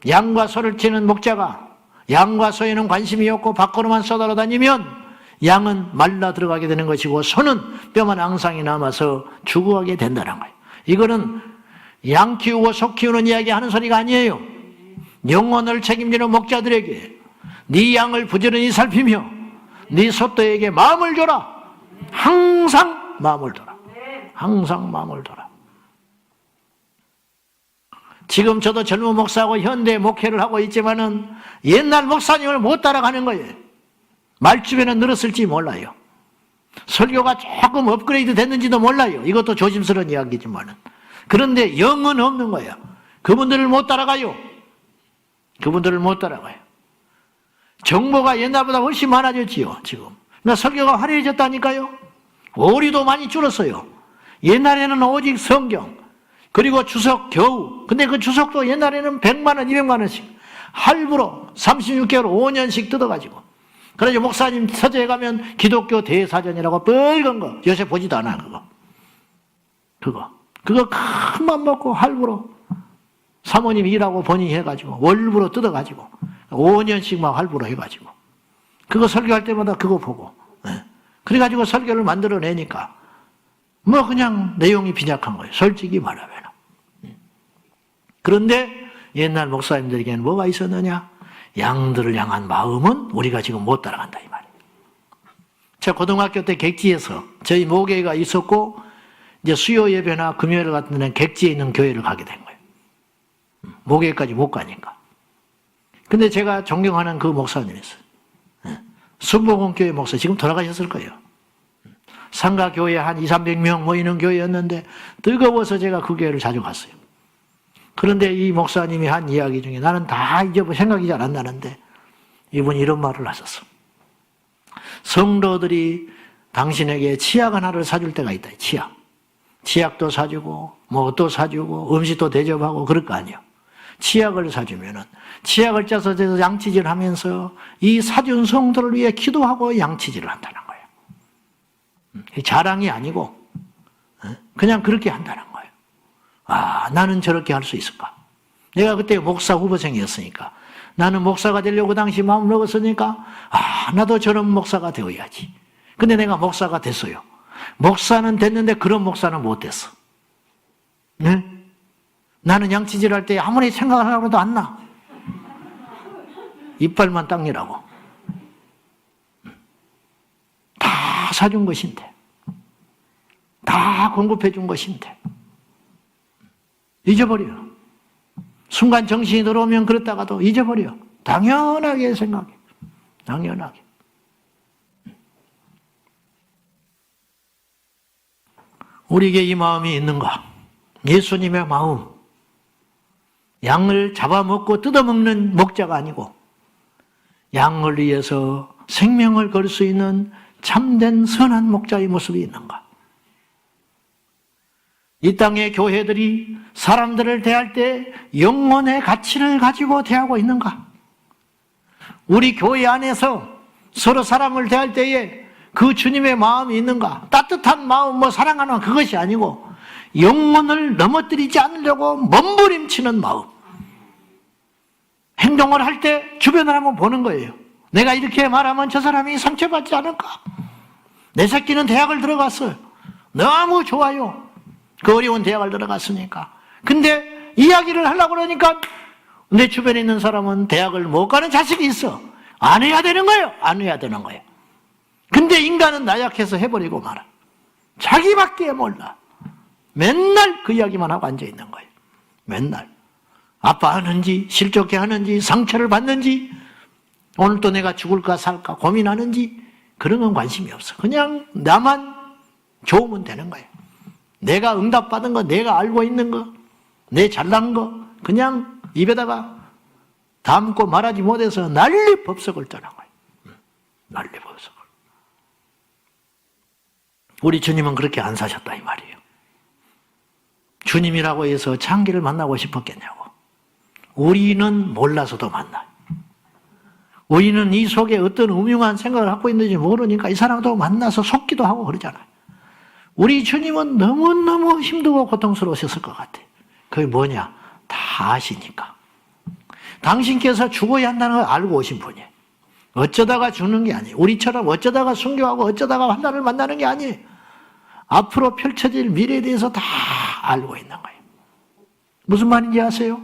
양과 소를 치는 목자가 양과 소에는 관심이 없고 밖으로만 쏘돌아다니면 양은 말라 들어가게 되는 것이고 소는 뼈만 앙상이 남아서 죽어가게 된다는 거예요. 이거는 양 키우고 소 키우는 이야기 하는 소리가 아니에요. 영혼을 책임지는 목자들에게 네 양을 부지런히 살피며 네 소떼에게 마음을 줘라. 항상 마음을 둬라. 항상 마음을 둬라. 지금 저도 젊은 목사하고 현대 목회를 하고 있지만은 옛날 목사님을 못 따라가는 거예요. 말주변에 늘었을지 몰라요. 설교가 조금 업그레이드 됐는지도 몰라요. 이것도 조심스러운 이야기지만은. 그런데 영은 없는 거예요. 그분들을 못 따라가요. 그분들을 못 따라가요. 정보가 옛날보다 훨씬 많아졌지요, 지금. 그러니까 설교가 화려해졌다니까요. 오리도 많이 줄었어요. 옛날에는 오직 성경, 그리고 주석 겨우. 근데 그 주석도 옛날에는 100만 원, 200만 원씩 할부로 36개월 5년씩 뜯어가지고. 그래서 목사님 서재에 가면 기독교 대사전이라고 빨간 거, 요새 보지도 않아, 그거 큰 맘 먹고 할부로 사모님 일하고 본인이 해가지고 월부로 뜯어가지고 5년씩 막 할부로 해가지고 그거 설교할 때마다 그거 보고 그래가지고 설교를 만들어내니까 뭐 그냥 내용이 빈약한 거예요. 솔직히 말하면. 그런데 옛날 목사님들에게는 뭐가 있었느냐? 양들을 향한 마음은 우리가 지금 못 따라간다 이 말이에요. 제가 고등학교 때 객지에서 저희 모교회가 있었고 이제 수요 예배나 금요일 같은 데는 객지에 있는 교회를 가게 된 거예요. 모교회까지 못 가니까. 근데 제가 존경하는 그 목사님이었어요. 순복음교회 목사, 지금 돌아가셨을 거예요. 상가교회 한 200~300명 모이는 교회였는데 뜨거워서 제가 그 교회를 자주 갔어요. 그런데 이 목사님이 한 이야기 중에 나는 다 생각이 잘 안 나는데 이분이 이런 말을 하셨어. 성도들이 당신에게 치약 하나를 사줄 때가 있다. 치약도 사주고 뭐도 사주고 음식도 대접하고 그럴 거 아니에요. 치약을 사주면은 치약을 짜서 양치질 하면서 이 사준 성도를 위해 기도하고 양치질을 한다는 거예요. 자랑이 아니고 그냥 그렇게 한다는 거예요. 아, 나는 저렇게 할 수 있을까? 내가 그때 목사 후보생이었으니까 나는 목사가 되려고 그 당시 마음을 먹었으니까 아, 나도 저런 목사가 되어야지. 근데 내가 목사가 됐어요. 목사는 됐는데 그런 목사는 못 됐어. 네? 나는 양치질 할 때 아무리 생각을 하려고 해도 안 나. 이빨만 닦느라고. 다 사준 것인데. 다 공급해 준 것인데. 잊어버려. 순간 정신이 들어오면 그랬다가도 잊어버려. 당연하게 생각해. 당연하게. 우리에게 이 마음이 있는가? 예수님의 마음. 양을 잡아먹고 뜯어먹는 목자가 아니고 양을 위해서 생명을 걸 수 있는 참된 선한 목자의 모습이 있는가? 이 땅의 교회들이 사람들을 대할 때 영혼의 가치를 가지고 대하고 있는가? 우리 교회 안에서 서로 사람을 대할 때에 그 주님의 마음이 있는가? 따뜻한 마음, 사랑하는 그것이 아니고 영혼을 넘어뜨리지 않으려고 몸부림치는 마음. 행동을 할 때 주변을 한번 보는 거예요. 내가 이렇게 말하면 저 사람이 상처받지 않을까? 내 새끼는 대학을 들어갔어요. 너무 좋아요. 그 어려운 대학을 들어갔으니까. 근데 이야기를 하려고 그러니까 내 주변에 있는 사람은 대학을 못 가는 자식이 있어. 안 해야 되는 거예요. 안 해야 되는 거예요. 근데 인간은 나약해서 해버리고 말아. 자기밖에 몰라. 맨날 그 이야기만 하고 앉아있는 거예요. 맨날. 아파하는지, 실족해 하는지, 상처를 받는지, 오늘 또 내가 죽을까 살까 고민하는지, 그런 건 관심이 없어. 그냥 나만 좋으면 되는 거예요. 내가 응답받은 거, 내가 알고 있는 거, 내 잘난 거, 그냥 입에다가 담고 말하지 못해서 난리법석을 떠난 거예요. 난리법석을. 우리 주님은 그렇게 안 사셨다 이 말이에요. 주님이라고 해서 장기를 만나고 싶었겠냐고. 우리는 몰라서도 만나요. 우리는 이 속에 어떤 음흉한 생각을 갖고 있는지 모르니까 이 사람도 만나서 속기도 하고 그러잖아요. 우리 주님은 너무너무 힘들고 고통스러우셨을 것 같아요. 그게 뭐냐? 다 아시니까. 당신께서 죽어야 한다는 걸 알고 오신 분이에요. 어쩌다가 죽는 게 아니에요. 우리처럼 어쩌다가 순교하고 어쩌다가 환난을 만나는 게 아니에요. 앞으로 펼쳐질 미래에 대해서 다 알고 있는 거예요. 무슨 말인지 아세요?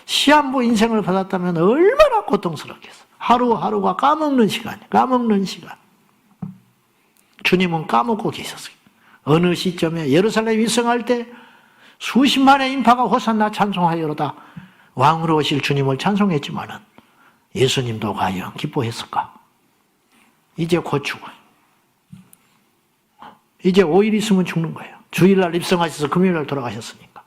시한부 인생을 받았다면 얼마나 고통스럽겠어. 하루하루가 까먹는 시간이에요. 까먹는 시간. 주님은 까먹고 계셨어요. 어느 시점에 예루살렘 입성할 때 수십만의 인파가 호산나 찬송하여로다 왕으로 오실 주님을 찬송했지만은 예수님도 과연 기뻐했을까? 이제 곧 죽어요. 이제 5일 있으면 죽는 거예요. 주일날 입성하셔서 금요일날 돌아가셨으니까.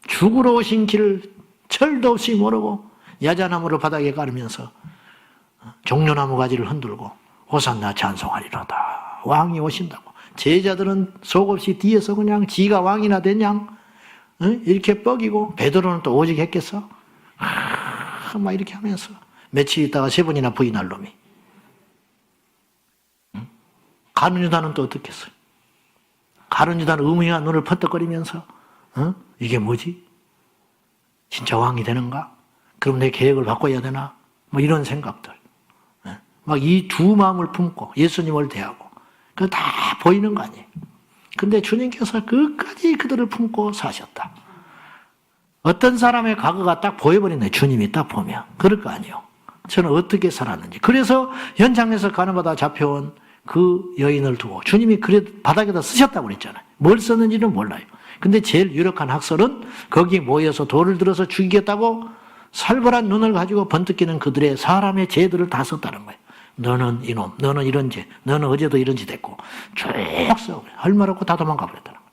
죽으러 오신 길을 철도 없이 모르고 야자나무를 바닥에 깔으면서 종려나무 가지를 흔들고 호산나 찬송하리로다. 왕이 오신다고. 제자들은 속없이 뒤에서 그냥 지가 왕이나 됐냐? 이렇게 뻐기고, 베드로는 또 오직 했겠어? 막 이렇게 하면서 며칠 있다가 3번이나 부인할 놈이. 가룟 유다는 또 어떻겠어요? 가룟 유다는 의무한 눈을 퍼뜩거리면서 이게 뭐지? 진짜 왕이 되는가? 그럼 내 계획을 바꿔야 되나? 뭐 이런 생각들. 막 이 두 마음을 품고 예수님을 대하고 그거 다 보이는 거 아니에요. 근데 주님께서 끝까지 그들을 품고 사셨다. 어떤 사람의 과거가 딱 보여버리네. 주님이 딱 보면. 그럴 거 아니에요. 저는 어떻게 살았는지. 그래서 현장에서 가늠하다 잡혀온 그 여인을 두고 주님이 그래 바닥에다 쓰셨다고 그랬잖아요. 뭘 썼는지는 몰라요. 근데 제일 유력한 학설은 거기 모여서 돌을 들어서 죽이겠다고 살벌한 눈을 가지고 번뜩이는 그들의 사람의 죄들을 다 썼다는 거예요. 너는 이놈, 너는 이런 죄, 너는 어제도 이런 짓 했고 쭉 써. 할 말 없고 다 도망가 버렸다는 거예요.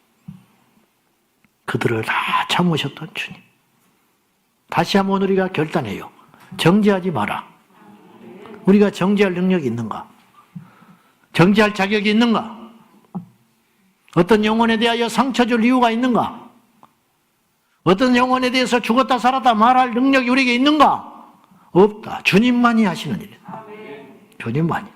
그들을 다 참으셨던 주님. 다시 한번 우리가 결단해요. 정죄하지 마라. 우리가 정죄할 능력이 있는가? 정죄할 자격이 있는가? 어떤 영혼에 대하여 상처 줄 이유가 있는가? 어떤 영혼에 대해서 죽었다 살았다 말할 능력이 우리에게 있는가? 없다. 주님만이 하시는 일이다. 주님만이.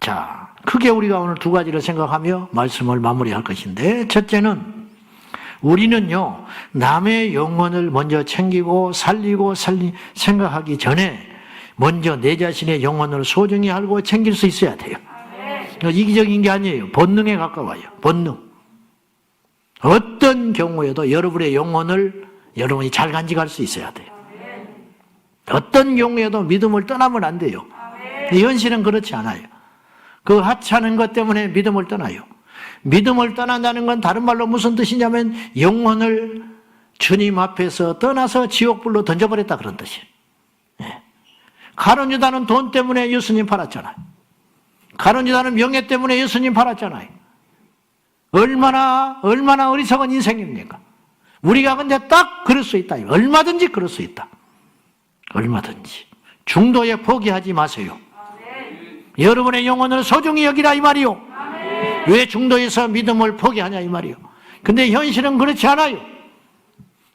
자, 크게 우리가 오늘 두 가지를 생각하며 말씀을 마무리할 것인데, 첫째는 우리는요, 남의 영혼을 먼저 챙기고 살리고 생각하기 전에 먼저 내 자신의 영혼을 소중히 알고 챙길 수 있어야 돼요. 이기적인 게 아니에요. 본능에 가까워요. 본능. 어떤 경우에도 여러분의 영혼을 여러분이 잘 간직할 수 있어야 돼요. 어떤 경우에도 믿음을 떠나면 안 돼요. 근데 현실은 그렇지 않아요. 그 하찮은 것 때문에 믿음을 떠나요. 믿음을 떠난다는 건 다른 말로 무슨 뜻이냐면 영혼을 주님 앞에서 떠나서 지옥불로 던져버렸다 그런 뜻이에요. 가룟 유다는 돈 때문에 예수님 팔았잖아요. 가룟 유다는 명예 때문에 예수님 팔았잖아요. 얼마나 어리석은 인생입니까? 우리가 근데 딱 그럴 수 있다. 얼마든지 그럴 수 있다. 얼마든지. 중도에 포기하지 마세요. 여러분의 영혼을 소중히 여기라 이 말이요. 왜 중도에서 믿음을 포기하냐 이 말이요. 근데 현실은 그렇지 않아요.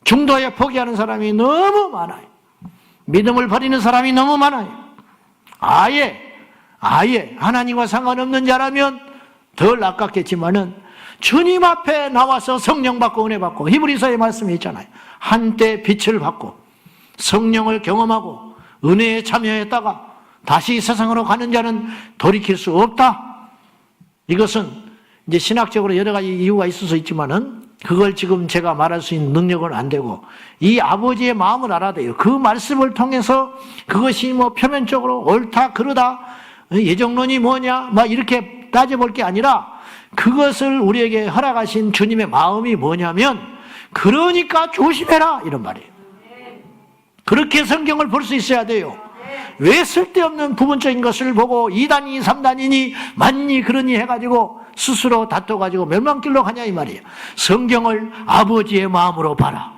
중도에 포기하는 사람이 너무 많아요. 믿음을 버리는 사람이 너무 많아요. 아예 하나님과 상관없는 자라면 덜 아깝겠지만은 주님 앞에 나와서 성령 받고 은혜 받고 히브리서의 말씀이 있잖아요. 한때 빛을 받고 성령을 경험하고 은혜에 참여했다가 다시 세상으로 가는 자는 돌이킬 수 없다. 이것은 이제 신학적으로 여러 가지 이유가 있을 수 있지만은 그걸 지금 제가 말할 수 있는 능력은 안 되고 이 아버지의 마음을 알아야 돼요. 그 말씀을 통해서 그것이 뭐 표면적으로 옳다 그르다 예정론이 뭐냐 막 이렇게 따져볼 게 아니라 그것을 우리에게 허락하신 주님의 마음이 뭐냐면 그러니까 조심해라 이런 말이에요. 그렇게 성경을 볼 수 있어야 돼요. 왜 쓸데없는 부분적인 것을 보고 2단이니 3단이니 맞니 그러니 해가지고 스스로 다퉈가지고 멸망길로 가냐 이 말이에요. 성경을 아버지의 마음으로 봐라.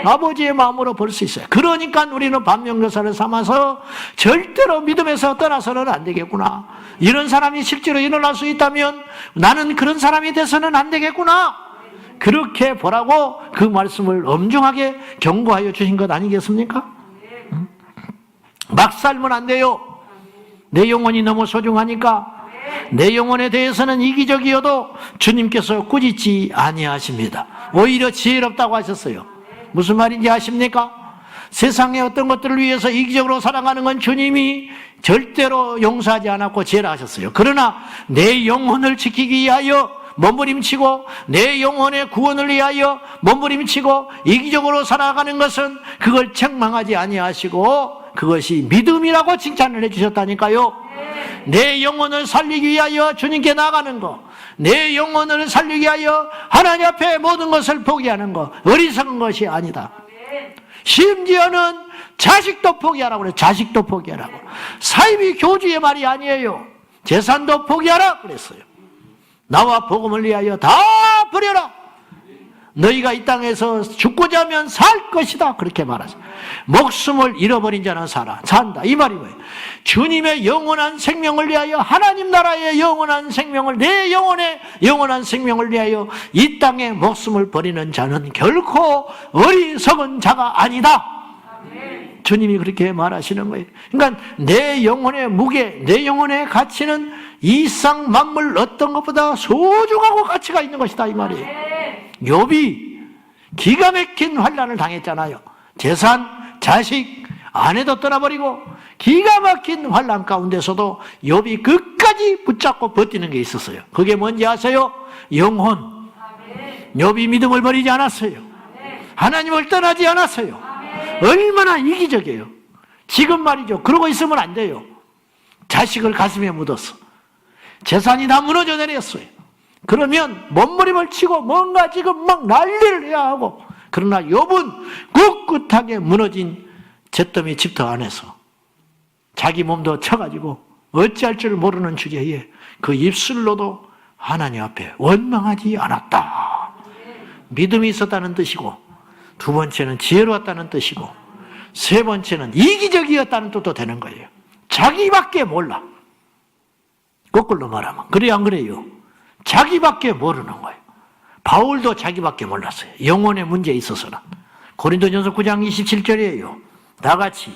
아버지의 마음으로 볼 수 있어요. 그러니까 우리는 반면교사를 삼아서 절대로 믿음에서 떠나서는 안 되겠구나. 이런 사람이 실제로 일어날 수 있다면 나는 그런 사람이 돼서는 안 되겠구나. 그렇게 보라고 그 말씀을 엄중하게 경고하여 주신 것 아니겠습니까? 막 살면 안 돼요. 내 영혼이 너무 소중하니까 내 영혼에 대해서는 이기적이어도 주님께서 꾸짖지 아니하십니다. 오히려 지혜롭다고 하셨어요. 무슨 말인지 아십니까? 세상의 어떤 것들을 위해서 이기적으로 살아가는 건 주님이 절대로 용서하지 않았고 지혜하셨어요. 그러나 내 영혼을 지키기 위하여 몸부림치고 내 영혼의 구원을 위하여 몸부림치고 이기적으로 살아가는 것은 그걸 책망하지 아니하시고 그것이 믿음이라고 칭찬을 해주셨다니까요. 내 영혼을 살리기 위하여 주님께 나가는 거, 내 영혼을 살리기 위하여 하나님 앞에 모든 것을 포기하는 거 어리석은 것이 아니다. 심지어는 자식도 포기하라고 그래요. 자식도 포기하라고. 사이비 교주의 말이 아니에요. 재산도 포기하라 그랬어요. 나와 복음을 위하여 다 버려라. 너희가 이 땅에서 죽고자 하면 살 것이다. 그렇게 말하죠. 목숨을 잃어버린 자는 산다. 이 말이 뭐예요? 주님의 영원한 생명을 위하여, 하나님 나라의 영원한 생명을, 내 영혼의 영원한 생명을 위하여 이 땅에 목숨을 버리는 자는 결코 어리석은 자가 아니다. 주님이 그렇게 말하시는 거예요. 그러니까 내 영혼의 무게, 내 영혼의 가치는 이 상 만물 어떤 것보다 소중하고 가치가 있는 것이다, 이 말이에요. 욥이 기가 막힌 환난을 당했잖아요. 재산, 자식, 아내도 떠나버리고 기가 막힌 환난 가운데서도 욥이 끝까지 붙잡고 버티는 게 있었어요. 그게 뭔지 아세요? 영혼. 욥이 믿음을 버리지 않았어요. 하나님을 떠나지 않았어요. 얼마나 이기적이에요. 지금 말이죠. 그러고 있으면 안 돼요. 자식을 가슴에 묻었어. 재산이 다 무너져 내렸어요. 그러면 몸부림을 치고 뭔가 지금 막 난리를 해야 하고, 그러나 욥은 꿋꿋하게 무너진 잿더미 집터 안에서 자기 몸도 쳐가지고 어찌할 줄 모르는 주제에 그 입술로도 하나님 앞에 원망하지 않았다. 믿음이 있었다는 뜻이고, 두 번째는 지혜로웠다는 뜻이고, 세 번째는 이기적이었다는 뜻도 되는 거예요. 자기밖에 몰라. 거꾸로 말하면 그래요, 안 그래요? 자기밖에 모르는 거예요. 바울도 자기밖에 몰랐어요. 영혼의 문제에 있어서는. 고린도전서 9장 27절이에요. 다 같이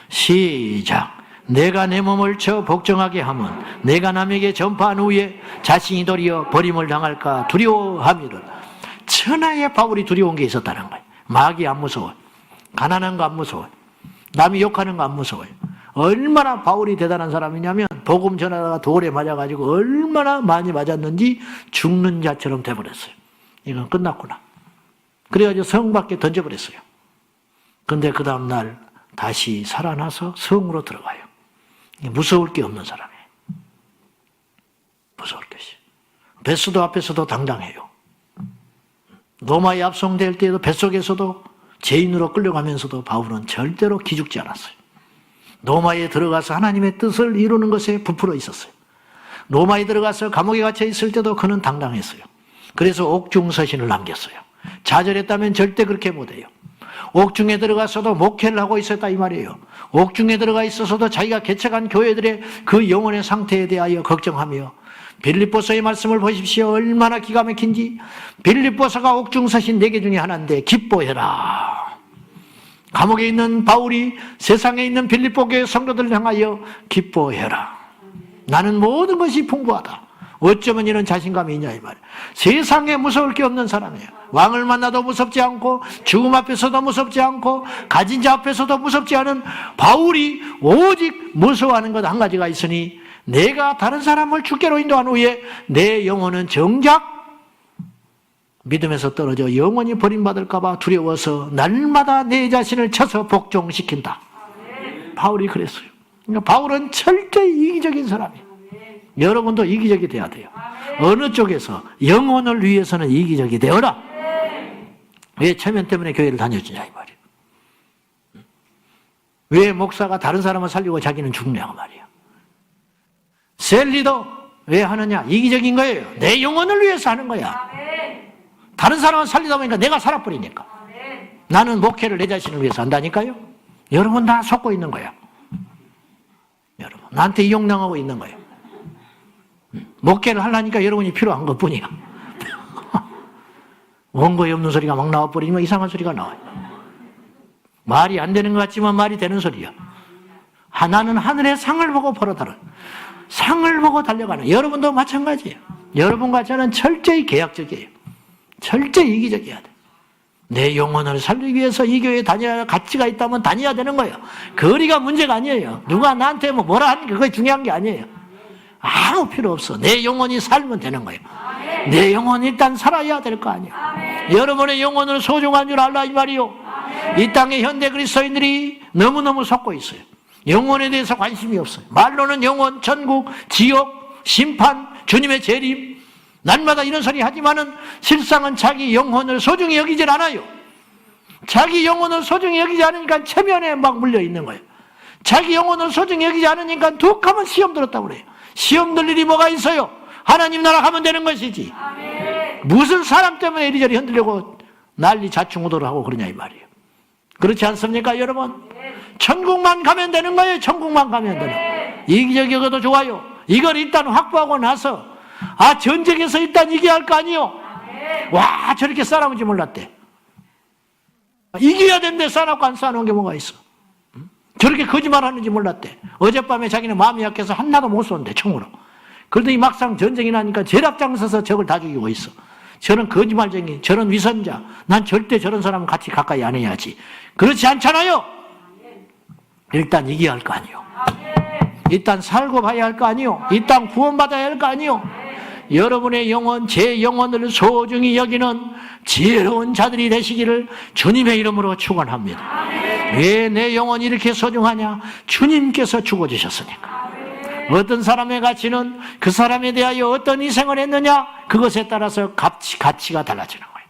시작. 내가 내 몸을 쳐 복종하게 하면 내가 남에게 전파한 후에 자신이 도리어 버림을 당할까 두려워함이라. 천하의 바울이 두려운 게 있었다는 거예요. 마귀 안 무서워요. 가난한 거 안 무서워요. 남이 욕하는 거 안 무서워요. 얼마나 바울이 대단한 사람이냐면 복음 전하다가 돌에 맞아가지고 얼마나 많이 맞았는지 죽는 자처럼 돼버렸어요. 이건 끝났구나. 그래가지고 성 밖에 던져버렸어요. 근데 그 다음날 다시 살아나서 성으로 들어가요. 무서울 게 없는 사람이에요. 무서울 것이. 뱃수도 앞에서도 당당해요. 로마에 압송될 때에도 뱃속에서도 죄인으로 끌려가면서도 바울은 절대로 기죽지 않았어요. 로마에 들어가서 하나님의 뜻을 이루는 것에 부풀어 있었어요. 로마에 들어가서 감옥에 갇혀 있을 때도 그는 당당했어요. 그래서 옥중서신을 남겼어요. 좌절했다면 절대 그렇게 못해요. 옥중에 들어가서도 목회를 하고 있었다 이 말이에요. 옥중에 들어가 있어서도 자기가 개척한 교회들의 그 영혼의 상태에 대하여 걱정하며, 빌립보서의 말씀을 보십시오. 얼마나 기가 막힌지. 빌립보서가 옥중서신 4개 중에 하나인데 기뻐해라. 감옥에 있는 바울이 세상에 있는 빌립보 교회 성도들을 향하여 기뻐해라. 나는 모든 것이 풍부하다. 어쩌면 이런 자신감이 있냐 이 말이에요. 세상에 무서울 게 없는 사람이에요. 왕을 만나도 무섭지 않고, 죽음 앞에서도 무섭지 않고, 가진 자 앞에서도 무섭지 않은 바울이 오직 무서워하는 것 한 가지가 있으니, 내가 다른 사람을 주께로 인도한 후에 내 영혼은 정작 믿음에서 떨어져 영원히 버림받을까 봐 두려워서 날마다 내 자신을 쳐서 복종시킨다. 바울이 그랬어요. 그러니까 바울은 철저히 이기적인 사람이에요. 여러분도 이기적이 돼야 돼요. 어느 쪽에서 영혼을 위해서는 이기적이 되어라. 왜 체면 때문에 교회를 다녀주냐 이 말이에요. 왜 목사가 다른 사람을 살리고 자기는 죽냐고 말이에요. 셀리도 왜 하느냐? 이기적인 거예요. 내 영혼을 위해서 하는 거야. 다른 사람을 살리다 보니까 내가 살아버리니까. 나는 목회를 내 자신을 위해서 한다니까요. 여러분 다 속고 있는 거야. 여러분 나한테 이용당하고 있는 거예요. 목회를 하려니까 여러분이 필요한 것뿐이야. 원고에 없는 소리가 막 나와버리면 이상한 소리가 나와요. 말이 안 되는 것 같지만 말이 되는 소리야. 나는 하늘의 상을 보고 벌어달라. 상을 보고 달려가는. 여러분도 마찬가지예요. 여러분과 저는 철저히 계약적이에요. 철저히 이기적이어야 돼. 내 영혼을 살리기 위해서 이 교회에 다녀야 가치가 있다면 다녀야 되는 거예요. 거리가 문제가 아니에요. 누가 나한테 뭐라 하는 게 그게 중요한 게 아니에요. 아무 필요 없어. 내 영혼이 살면 되는 거예요. 내 영혼이 일단 살아야 될 거 아니에요. 여러분의 영혼을 소중한 줄 알라 이 말이요. 이 땅의 현대 그리스도인들이 너무너무 속고 있어요. 영혼에 대해서 관심이 없어요. 말로는 영혼, 천국, 지옥, 심판, 주님의 재림, 날마다 이런 소리 하지만은 실상은 자기 영혼을 소중히 여기질 않아요. 자기 영혼을 소중히 여기지 않으니까 체면에 막 물려 있는 거예요. 자기 영혼을 소중히 여기지 않으니까 툭 하면 시험 들었다고 그래요. 시험 들 일이 뭐가 있어요? 하나님 나라 가면 되는 것이지. 무슨 사람 때문에 이리저리 흔들려고 난리 자충우돌을 하고 그러냐 이 말이에요. 그렇지 않습니까 여러분? 천국만 가면 되는 거예요. 천국만 가면 되는 거예요. 이기적이어도 좋아요. 이걸 일단 확보하고 나서 전쟁에서 일단 이겨야 할 거 아니요. 와 저렇게 싸나운지 몰랐대. 이겨야 되는데 싸놓고 안 싸놓은 게 뭐가 있어. 저렇게 거짓말하는지 몰랐대. 어젯밤에 자기는 마음이 약해서 하나도 못 쏜대 총으로. 그러더니 막상 전쟁이 나니까 제일 앞장서서 적을 다 죽이고 있어. 저런 거짓말쟁이, 저런 위선자, 난 절대 저런 사람 같이 가까이 안 해야지. 그렇지 않잖아요. 일단 이겨야 할 거 아니요. 일단 살고 봐야 할 거 아니요. 일단 구원받아야 할 거 아니요. 여러분의 영혼, 제 영혼을 소중히 여기는 지혜로운 자들이 되시기를 주님의 이름으로 축원합니다. 왜 내 영혼이 이렇게 소중하냐? 주님께서 죽어주셨으니까. 어떤 사람의 가치는 그 사람에 대하여 어떤 희생을 했느냐? 그것에 따라서 가치가 달라지는 거예요.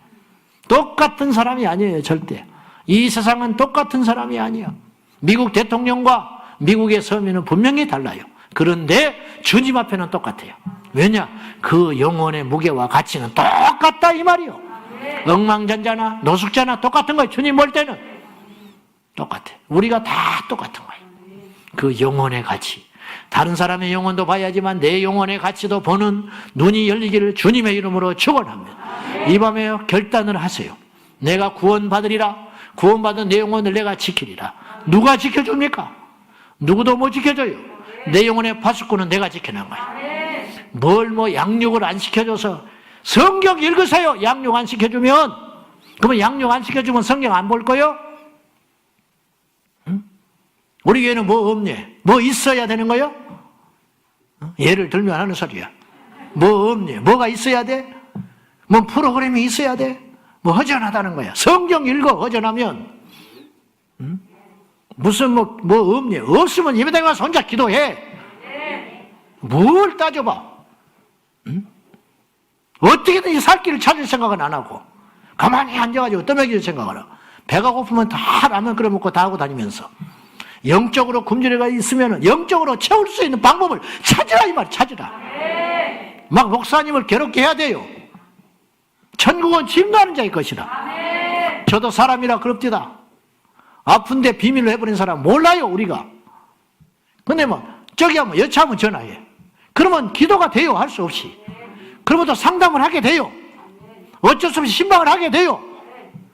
똑같은 사람이 아니에요, 절대. 이 세상은 똑같은 사람이 아니에요. 미국 대통령과 미국의 서민은 분명히 달라요. 그런데 주님 앞에는 똑같아요. 왜냐? 그 영혼의 무게와 가치는 똑같다 이 말이요. 억망전자나 노숙자나 똑같은 거예요. 주님 볼 때는 똑같아. 우리가 다 똑같은 거예요. 그 영혼의 가치. 다른 사람의 영혼도 봐야지만 내 영혼의 가치도 보는 눈이 열리기를 주님의 이름으로 축원합니다. 이 밤에 결단을 하세요. 내가 구원받으리라. 구원받은 내 영혼을 내가 지키리라. 누가 지켜줍니까? 누구도 못 지켜줘요. 내 영혼의 파수꾼은 내가 지켜낸 거예요. 양육을 안 시켜줘서 성경 읽으세요. 양육 안 시켜주면. 그러면 양육 안 시켜주면 성경 안 볼 거요? 응? 우리 교회는 뭐 없니? 뭐 있어야 되는 거요? 예를 들면 하는 소리야. 뭐 없니? 뭐가 있어야 돼? 뭐 프로그램이 있어야 돼? 뭐 허전하다는 거야. 성경 읽어 허전하면. 응? 무슨 뭐 없니? 없으면 예배당에 가서 혼자 기도해. 뭘 따져봐. 응? 어떻게든 살 길을 찾을 생각은 안 하고 가만히 앉아가지고 떠먹일 생각을 하고 배가 고프면 다 라면 끓여 먹고 다 하고 다니면서 영적으로 굶주려가 있으면 영적으로 채울 수 있는 방법을 찾으라 이 말. 찾으라. 막 목사님을 괴롭게 해야 돼요. 천국은 짐가는 자의 것이라. 저도 사람이라 그럽디다. 아픈데 비밀로 해버린 사람 몰라요 우리가. 근데 저기 하면 여차하면 전화해. 그러면 기도가 돼요. 할 수 없이. 그러면 또 상담을 하게 돼요. 어쩔 수 없이 신방을 하게 돼요.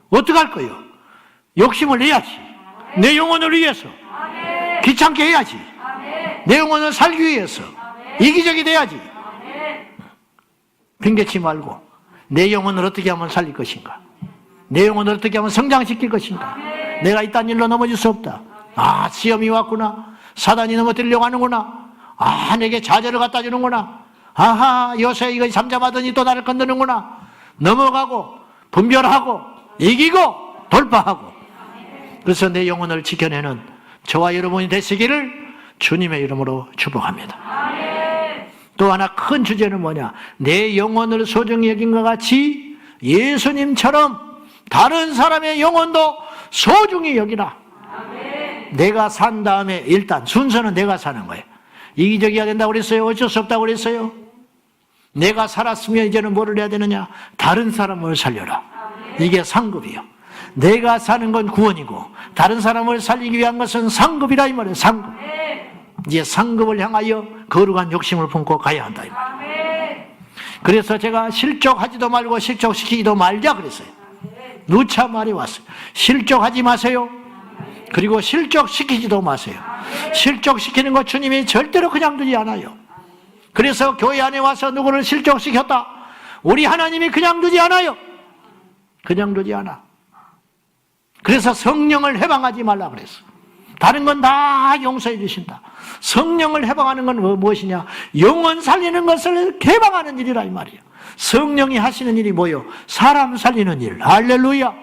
어떡할 거예요? 욕심을 내야지. 내 영혼을 위해서. 귀찮게 해야지. 내 영혼을 살기 위해서. 이기적이 돼야지. 핑계치 말고 내 영혼을 어떻게 하면 살릴 것인가? 내 영혼을 어떻게 하면 성장시킬 것인가? 내가 이딴 일로 넘어질 수 없다. 시험이 왔구나. 사단이 넘어뜨리려고 하는구나. 내게 좌절을 갖다 주는구나. 요새 이거 잠잠하더니 또 나를 건드는구나. 넘어가고 분별하고 이기고 돌파하고. 그래서 내 영혼을 지켜내는 저와 여러분이 되시기를 주님의 이름으로 축복합니다. 또 하나 큰 주제는 뭐냐? 내 영혼을 소중히 여긴 것 같이 예수님처럼 다른 사람의 영혼도 소중히 여기라. 내가 산 다음에 일단 순서는 내가 사는 거예요. 이기적이어야 된다고 그랬어요? 어쩔 수 없다고 그랬어요? 내가 살았으면 이제는 뭐를 해야 되느냐? 다른 사람을 살려라. 이게 상급이요. 내가 사는 건 구원이고 다른 사람을 살리기 위한 것은 상급이라 이 말이에요. 상급. 이제 상급을 향하여 거룩한 욕심을 품고 가야 한다 이 말이에요. 그래서 제가 실족하지도 말고 실족시키지도 말자 그랬어요. 누차 말이 왔어요. 실족하지 마세요. 그리고 실족시키지도 마세요. 실족시키는 것 주님이 절대로 그냥 두지 않아요. 그래서 교회 안에 와서 누구를 실족시켰다. 우리 하나님이 그냥 두지 않아요. 그냥 두지 않아. 그래서 성령을 해방하지 말라 그랬어. 다른 건 다 용서해 주신다. 성령을 해방하는 건 무엇이냐? 영혼 살리는 것을 해방하는 일이라 이 말이에요. 성령이 하시는 일이 뭐예요? 사람 살리는 일. 할렐루야.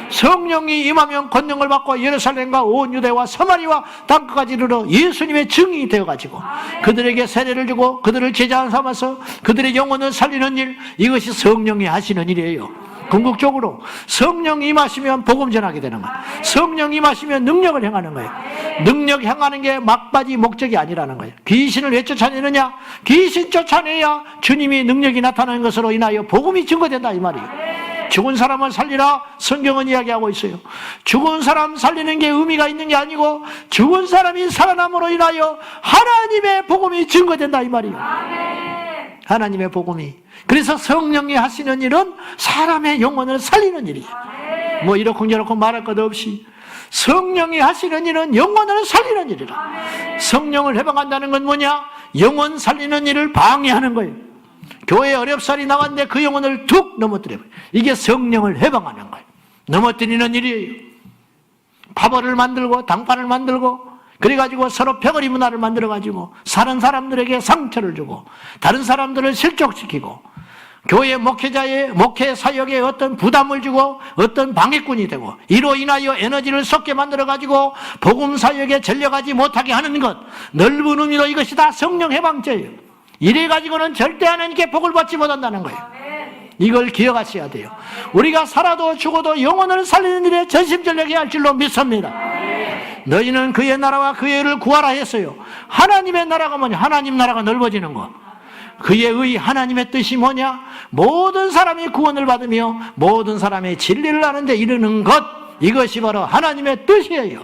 성령이 임하면 권능을 받고 예루살렘과 온 유대와 서마리와 땅끝까지 이르러 예수님의 증인이 되어가지고 그들에게 세례를 주고 그들을 제자 삼아서 그들의 영혼을 살리는 일. 이것이 성령이 하시는 일이에요. 궁극적으로 성령 임하시면 복음 전하게 되는 거예요. 성령 임하시면 능력을 행하는 거예요. 능력 행하는 게 막바지 목적이 아니라는 거예요. 귀신을 왜 쫓아내느냐? 귀신 쫓아내야 주님이 능력이 나타나는 것으로 인하여 복음이 증거된다 이 말이에요. 죽은 사람을 살리라 성경은 이야기하고 있어요. 죽은 사람 살리는 게 의미가 있는 게 아니고 죽은 사람이 살아남으로 인하여 하나님의 복음이 증거된다 이 말이에요. 하나님의 복음이. 그래서 성령이 하시는 일은 사람의 영혼을 살리는 일이에요. 뭐 이렇고 말할 것 없이 성령이 하시는 일은 영혼을 살리는 일이라. 성령을 해방한다는 건 뭐냐? 영혼 살리는 일을 방해하는 거예요. 교회에 어렵사리 나왔는데 그 영혼을 툭 넘어뜨려요. 이게 성령을 해방하는 거예요. 넘어뜨리는 일이에요. 파벌을 만들고 당파를 만들고 그래가지고 서로 벽거리 문화를 만들어가지고 사는 사람들에게 상처를 주고 다른 사람들을 실족시키고 교회 목회자의 목회 사역에 어떤 부담을 주고 어떤 방해꾼이 되고 이로 인하여 에너지를 쏟게 만들어가지고 복음 사역에 전력하지 못하게 하는 것, 넓은 의미로 이것이 다 성령 해방죄예요. 이래가지고는 절대 하나님께 복을 받지 못한다는 거예요. 이걸 기억하셔야 돼요. 우리가 살아도 죽어도 영혼을 살리는 일에 전심전력해야 할 줄로 믿습니다. 너희는 그의 나라와 그의 의를 구하라 했어요. 하나님의 나라가 뭐냐? 하나님 나라가 넓어지는 것. 그의 의 하나님의 뜻이 뭐냐? 모든 사람이 구원을 받으며 모든 사람의 진리를 아는 데 이르는 것. 이것이 바로 하나님의 뜻이에요.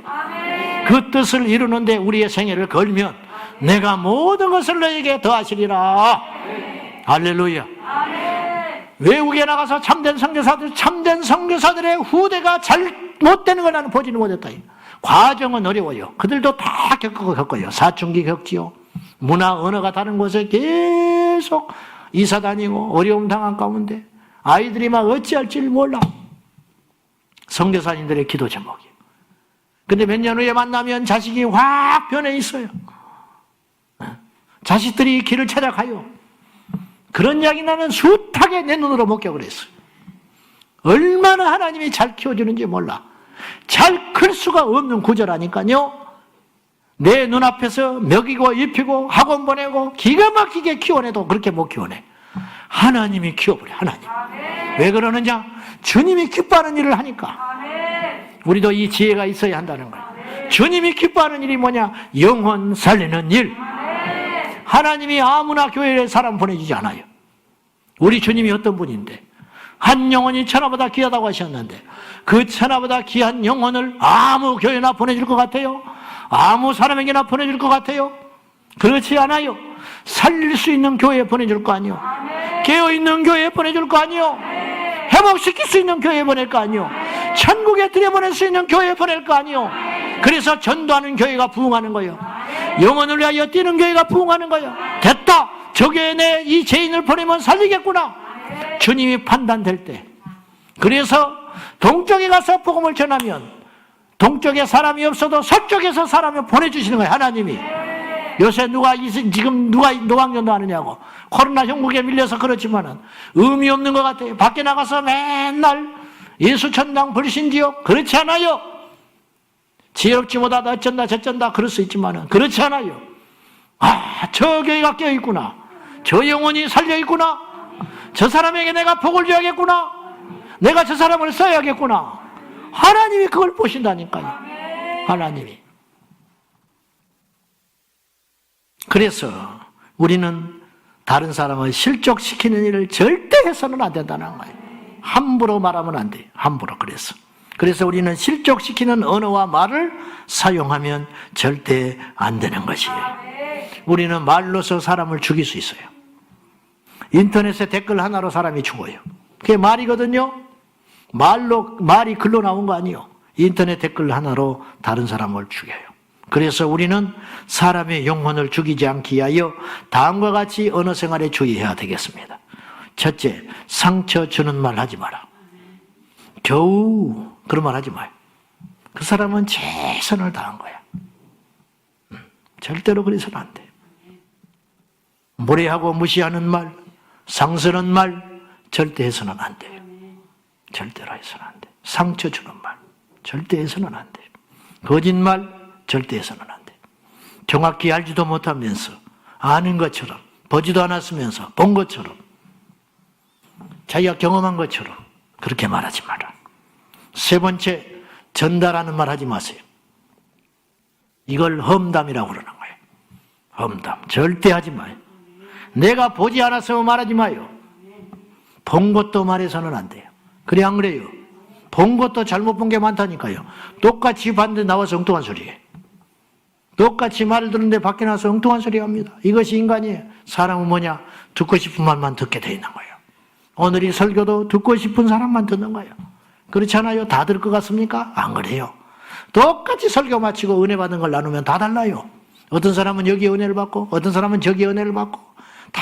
그 뜻을 이루는데 우리의 생애를 걸면 내가 모든 것을 너에게 더하시리라. 할렐루야. 외국에 나가서 참된 선교사들의 후대가 잘못되는 걸 나는 보지는 못했다. 과정은 어려워요. 그들도 다 겪어요. 사춘기 겪지요. 문화, 언어가 다른 곳에 계속 이사 다니고 어려움 당한 가운데 아이들이 막 어찌할지 몰라. 선교사님들의 기도 제목이에요. 근데 몇 년 후에 만나면 자식이 확 변해 있어요. 자식들이 길을 찾아가요. 그런 이야기 나는 숱하게 내 눈으로 목격을 했어요. 얼마나 하나님이 잘 키워주는지 몰라. 잘 클 수가 없는 구조라니까요. 내 눈앞에서 먹이고 입히고 학원 보내고 기가 막히게 키워내도 그렇게 못 키워내. 하나님이 키워버려. 하나님. 왜 그러느냐? 주님이 기뻐하는 일을 하니까. 우리도 이 지혜가 있어야 한다는 거예요. 주님이 기뻐하는 일이 뭐냐? 영혼 살리는 일. 하나님이 아무나 교회에 사람 보내주지 않아요. 우리 주님이 어떤 분인데 한 영혼이 천하보다 귀하다고 하셨는데 그 천하보다 귀한 영혼을 아무 교회나 보내줄 것 같아요? 아무 사람에게나 보내줄 것 같아요? 그렇지 않아요. 살릴 수 있는 교회에 보내줄 거 아니요. 깨어있는 교회에 보내줄 거 아니요. 회복시킬 수 있는 교회에 보낼 거 아니요. 천국에 들여보낼 수 있는 교회에 보낼 거 아니요. 그래서 전도하는 교회가 부흥하는 거예요. 영혼을 위하여 뛰는 교회가 부흥하는 거예요. 됐다. 저 교회에 내 이 죄인을 보내면 살리겠구나. 주님이 판단될 때. 그래서 동쪽에 가서 복음을 전하면 동쪽에 사람이 없어도 서쪽에서 사람을 보내주시는 거예요. 하나님이. 요새 지금 누가 노방전도 하느냐고. 코로나 형국에 밀려서 그렇지만은 의미 없는 것 같아요. 밖에 나가서 맨날 예수 천당 불신지요. 그렇지 않아요. 지혜롭지 못하다 어쩐다 저쩐다 그럴 수 있지만은 그렇지 않아요. 아, 저 교회가 껴있구나. 저 영혼이 살려있구나. 저 사람에게 내가 복을 줘야겠구나. 내가 저 사람을 써야겠구나. 하나님이 그걸 보신다니까요. 하나님이. 그래서 우리는 다른 사람을 실족시키는 일을 절대 해서는 안 된다는 거예요. 함부로 말하면 안 돼요. 함부로. 그래서 우리는 실족시키는 언어와 말을 사용하면 절대 안 되는 것이에요. 우리는 말로서 사람을 죽일 수 있어요. 인터넷에 댓글 하나로 사람이 죽어요. 그게 말이거든요. 말이 글로 나온 거 아니에요. 인터넷 댓글 하나로 다른 사람을 죽여요. 그래서 우리는 사람의 영혼을 죽이지 않기 위하여 다음과 같이 언어 생활에 주의해야 되겠습니다. 첫째, 상처 주는 말 하지 마라. 겨우 그런 말 하지 마요. 그 사람은 최선을 다한 거야. 절대로 그래서는 안 돼. 무례하고 무시하는 말, 상스러운 말 절대 해서는 안 돼요. 절대로 해서는 안 돼. 상처 주는 말 절대 해서는 안 돼. 거짓말 절대 해서는 안 돼. 정확히 알지도 못하면서 아는 것처럼 보지도 않았으면서 본 것처럼 자기가 경험한 것처럼 그렇게 말하지 마라. 세 번째, 전달하는 말 하지 마세요. 이걸 험담이라고 그러는 거예요. 험담. 절대 하지 마요. 내가 보지 않아서 말하지 마요. 본 것도 말해서는 안 돼요. 그래, 안 그래요? 본 것도 잘못 본 게 많다니까요. 똑같이 봤는데 나와서 엉뚱한 소리예요. 똑같이 말을 듣는데 밖에 나와서 엉뚱한 소리 합니다. 이것이 인간이에요. 사람은 뭐냐? 듣고 싶은 말만 듣게 돼 있는 거예요. 오늘 이 설교도 듣고 싶은 사람만 듣는 거예요. 그렇잖아요? 다 들을 것 같습니까? 안 그래요. 똑같이 설교 마치고 은혜 받은 걸 나누면 다 달라요. 어떤 사람은 여기 은혜를 받고 어떤 사람은 저기 은혜를 받고 다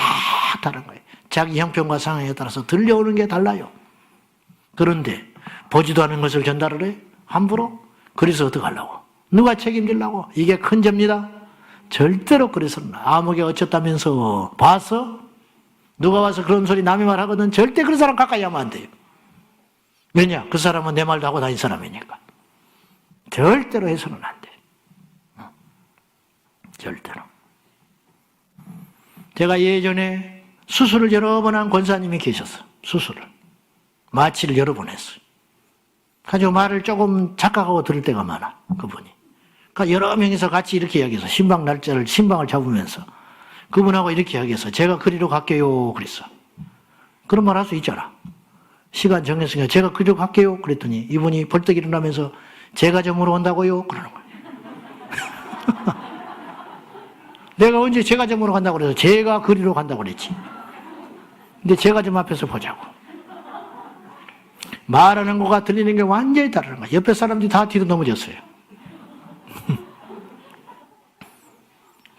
다른 거예요. 자기 형편과 상황에 따라서 들려오는 게 달라요. 그런데 보지도 않은 것을 전달을 해? 함부로? 그래서 어떡하려고? 누가 책임지려고? 이게 큰 죄입니다. 절대로 그래서는 아무개 어쩌다면서 봤어? 누가 와서 그런 소리 남의 말 하거든 절대 그런 사람 가까이 하면 안 돼요. 왜냐? 그 사람은 내 말도 하고 다닌 사람이니까. 절대로 해서는 안 돼요. 절대로. 제가 예전에 수술을 여러 번 한 권사님이 계셨어요. 수술을. 마취를 여러 번 했어요. 가지고 말을 조금 착각하고 들을 때가 많아, 그분이. 그러니까 여러 명이서 같이 이렇게 이야기해서 신방을 잡으면서 그분하고 이렇게 이야기해서 제가 그리로 갈게요 그랬어. 그런 말 할 수 있잖아. 시간 정했으니까 제가 그리로 갈게요 그랬더니 이분이 벌떡 일어나면서 제가 점으로 온다고요? 그러는 거예요. 내가 언제 제가 점으로 간다고 그래서 제가 그리로 간다고 그랬지. 근데 제가 점 앞에서 보자고. 말하는 거가 들리는 게 완전히 다른 거야. 옆에 사람들이 다 뒤로 넘어졌어요.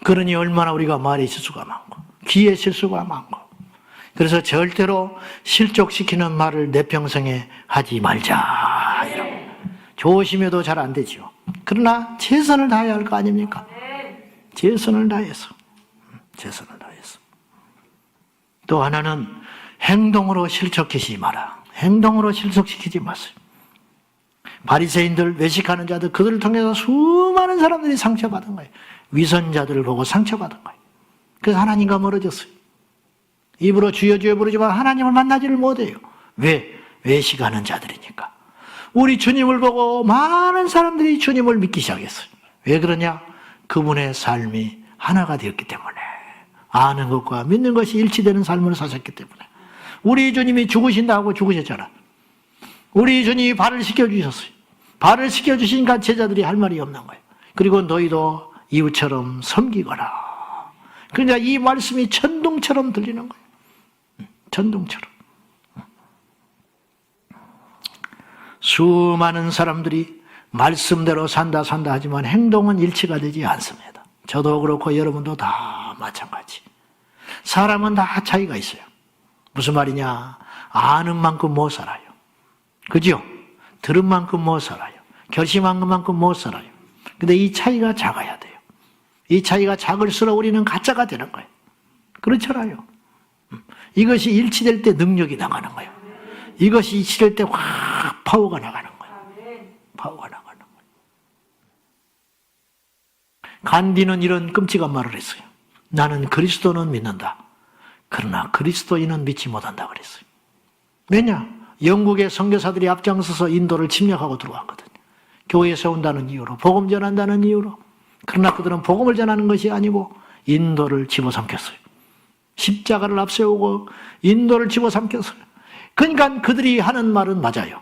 그러니 얼마나 우리가 말에 실수가 많고 귀에 실수가 많고 그래서 절대로 실족시키는 말을 내 평생에 하지 말자. 이런. 조심해도 잘 안 되죠. 그러나 최선을 다해야 할 거 아닙니까? 최선을 다해서. 최선을 다해서. 또 하나는 행동으로 실족시키지 마라. 행동으로 실족시키지 마세요. 바리새인들, 외식하는 자들, 그들을 통해서 수많은 사람들이 상처받은 거예요. 위선자들을 보고 상처받은 거예요. 그래서 하나님과 멀어졌어요. 입으로 주여 주여 부르지만 하나님을 만나지를 못해요. 왜? 외식하는 자들이니까. 우리 주님을 보고 많은 사람들이 주님을 믿기 시작했어요. 왜 그러냐? 그분의 삶이 하나가 되었기 때문에. 아는 것과 믿는 것이 일치되는 삶을 사셨기 때문에. 우리 주님이 죽으신다고 죽으셨잖아. 우리 주님이 발을 씻겨주셨어요. 발을 씻겨주시니까 제자들이 할 말이 없는 거예요. 그리고 너희도 이웃처럼 섬기거라. 그러니까 이 말씀이 천둥처럼 들리는 거예요. 천둥처럼. 수많은 사람들이 말씀대로 산다 하지만 행동은 일치가 되지 않습니다. 저도 그렇고 여러분도 다 마찬가지. 사람은 다 차이가 있어요. 무슨 말이냐? 아는 만큼 못 살아요. 그죠? 들은 만큼 못 살아요. 결심한 것만큼 못 살아요. 근데 이 차이가 작아야 돼요. 이 차이가 작을수록 우리는 가짜가 되는 거예요. 그렇잖아요. 이것이 일치될 때 능력이 나가는 거예요. 이것이 일치될 때 확 파워가 나가는 거예요. 파워가 나가는 거예요. 간디는 이런 끔찍한 말을 했어요. 나는 그리스도는 믿는다. 그러나 그리스도인은 믿지 못한다 그랬어요. 왜냐? 영국의 선교사들이 앞장서서 인도를 침략하고 들어왔거든요. 교회 세운다는 이유로, 복음 전한다는 이유로. 그러나 그들은 복음을 전하는 것이 아니고 인도를 집어삼켰어요. 십자가를 앞세우고 인도를 집어삼켰어요. 그러니까 그들이 하는 말은 맞아요.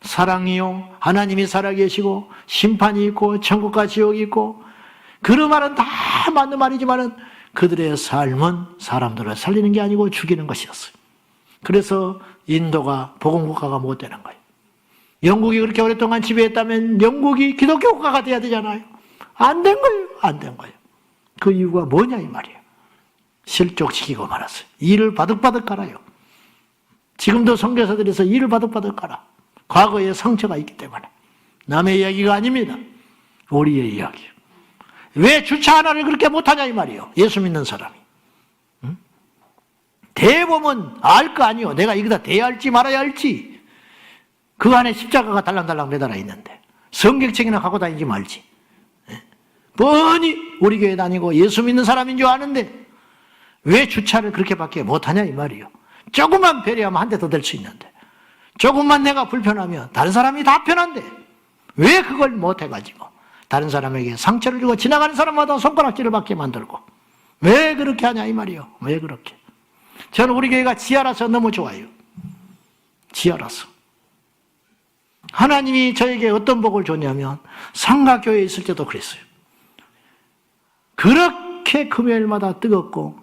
사랑이요, 하나님이 살아계시고 심판이 있고 천국과 지옥이 있고 그 말은 다 맞는 말이지만은 그들의 삶은 사람들을 살리는 게 아니고 죽이는 것이었어요. 그래서 인도가 복음국가가 못 되는 거예요. 영국이 그렇게 오랫동안 지배했다면 영국이 기독교 국가가 돼야 되잖아요. 안 된 거예요. 안 된 거예요. 그 이유가 뭐냐 이 말이에요. 실족시키고 말았어요. 이를 바득바득 깔아요. 지금도 선교사들에서 이를 바득바득 깔아. 과거에 상처가 있기 때문에. 남의 이야기가 아닙니다. 우리의 이야기예요. 왜 주차 하나를 그렇게 못하냐 이 말이에요. 예수 믿는 사람이. 응? 대보면 알 거 아니에요. 내가 이거다 대야 할지 말아야 할지. 그 안에 십자가가 달랑달랑 매달아 있는데 성경책이나 갖고 다니지 말지. 뻔히 우리 교회 다니고 예수 믿는 사람인 줄 아는데 왜 주차를 그렇게밖에 못하냐 이 말이에요. 조금만 배려하면 한 대 더 될 수 있는데 조금만 내가 불편하면 다른 사람이 다 편한데 왜 그걸 못해가지고 다른 사람에게 상처를 주고 지나가는 사람마다 손가락질을 받게 만들고 왜 그렇게 하냐 이 말이요. 왜 그렇게. 저는 우리 교회가 지하라서 너무 좋아요. 지하라서. 하나님이 저에게 어떤 복을 줬냐면 상가교회에 있을 때도 그랬어요. 그렇게 금요일마다 뜨겁고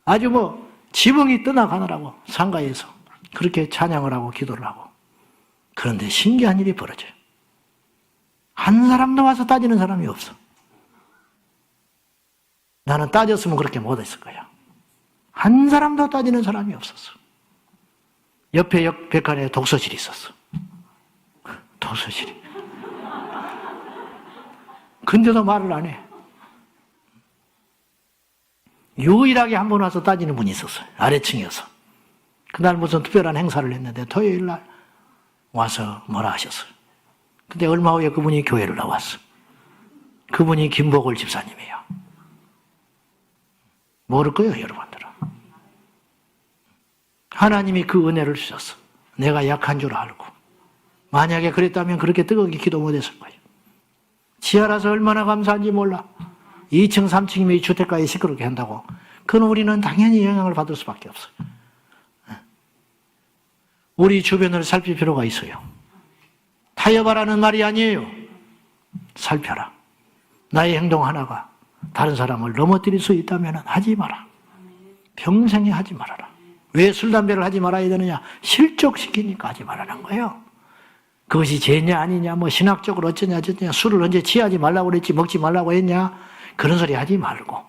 아주 지붕이 떠나가느라고 상가에서 그렇게 찬양을 하고 기도를 하고. 그런데 신기한 일이 벌어져요. 한 사람도 와서 따지는 사람이 없어. 나는 따졌으면 그렇게 못했을 거야. 한 사람도 따지는 사람이 없었어. 옆에 벽안에 독서실이 있었어. 독서실이. 근데도 말을 안 해. 유일하게 한 번 와서 따지는 분이 있었어요. 아래층이어서. 그날 무슨 특별한 행사를 했는데 토요일 날 와서 뭐라 하셨어요. 근데 얼마 후에 그분이 교회를 나왔어. 그분이 김복월 집사님이에요. 모를 거예요, 여러분들은. 하나님이 그 은혜를 주셨어. 내가 약한 줄 알고. 만약에 그랬다면 그렇게 뜨겁게 기도 못했을 거예요. 지하라서 얼마나 감사한지 몰라. 2층, 3층이면 이 주택가에 시끄럽게 한다고. 그건 우리는 당연히 영향을 받을 수밖에 없어요. 우리 주변을 살필 필요가 있어요. 타협하라는 말이 아니에요. 살펴라. 나의 행동 하나가 다른 사람을 넘어뜨릴 수 있다면 하지 마라. 평생에 하지 말아라. 왜 술, 담배를 하지 말아야 되느냐? 실족시키니까 하지 말라는 거예요. 그것이 죄냐 아니냐, 신학적으로 어쩌냐 저쩌냐, 술을 언제 취하지 말라고 그랬지, 먹지 말라고 했냐, 그런 소리 하지 말고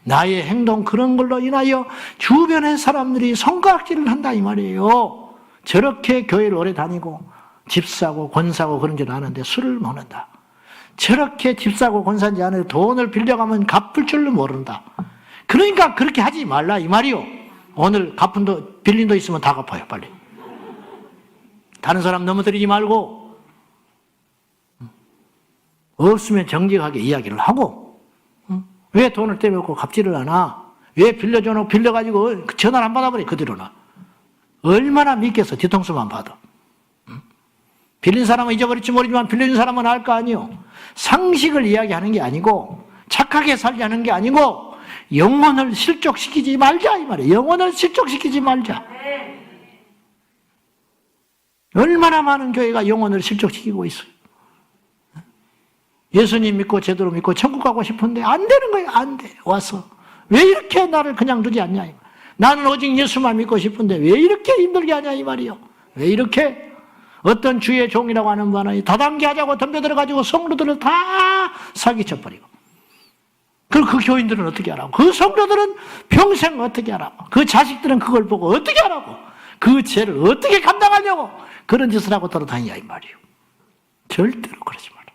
나의 행동 그런 걸로 인하여 주변의 사람들이 손가락질을 한다 이 말이에요. 저렇게 교회를 오래 다니고 집 사고 권 사고 그런 줄 아는데 술을 먹는다. 저렇게 집 사고 권 산지 않아도 돈을 빌려가면 갚을 줄도 모른다. 그러니까 그렇게 하지 말라 이 말이요. 오늘 갚은 돈, 빌린 돈 있으면 다 갚아요 빨리. 다른 사람 넘어뜨리지 말고 없으면 정직하게 이야기를 하고 왜 돈을 떼먹고 갚지를 않아? 왜 빌려줘놓고 빌려가지고 전화를 안 받아버려 그대로나. 얼마나 믿겠어 뒤통수만 봐도. 빌린 사람은 잊어버릴지 모르지만 빌려준 사람은 알 거 아니요. 상식을 이야기하는 게 아니고 착하게 살자는 게 아니고 영혼을 실족시키지 말자 이 말이에요. 영혼을 실족시키지 말자. 얼마나 많은 교회가 영혼을 실족시키고 있어요. 예수님 믿고 제대로 믿고 천국 가고 싶은데 안 되는 거예요. 안 돼. 와서 왜 이렇게 나를 그냥 두지 않냐. 나는 오직 예수만 믿고 싶은데 왜 이렇게 힘들게 하냐 이 말이요. 왜 이렇게 어떤 주의 종이라고 하는 분이 다단계 하자고 덤벼들어가지고 성도들을 다 사기쳐버리고 그리고 그 교인들은 어떻게 하라고? 그 성도들은 평생 어떻게 하라고? 그 자식들은 그걸 보고 어떻게 하라고? 그 죄를 어떻게 감당하려고? 그런 짓을 하고 돌아다니냐 이 말이요. 절대로 그러지 마라.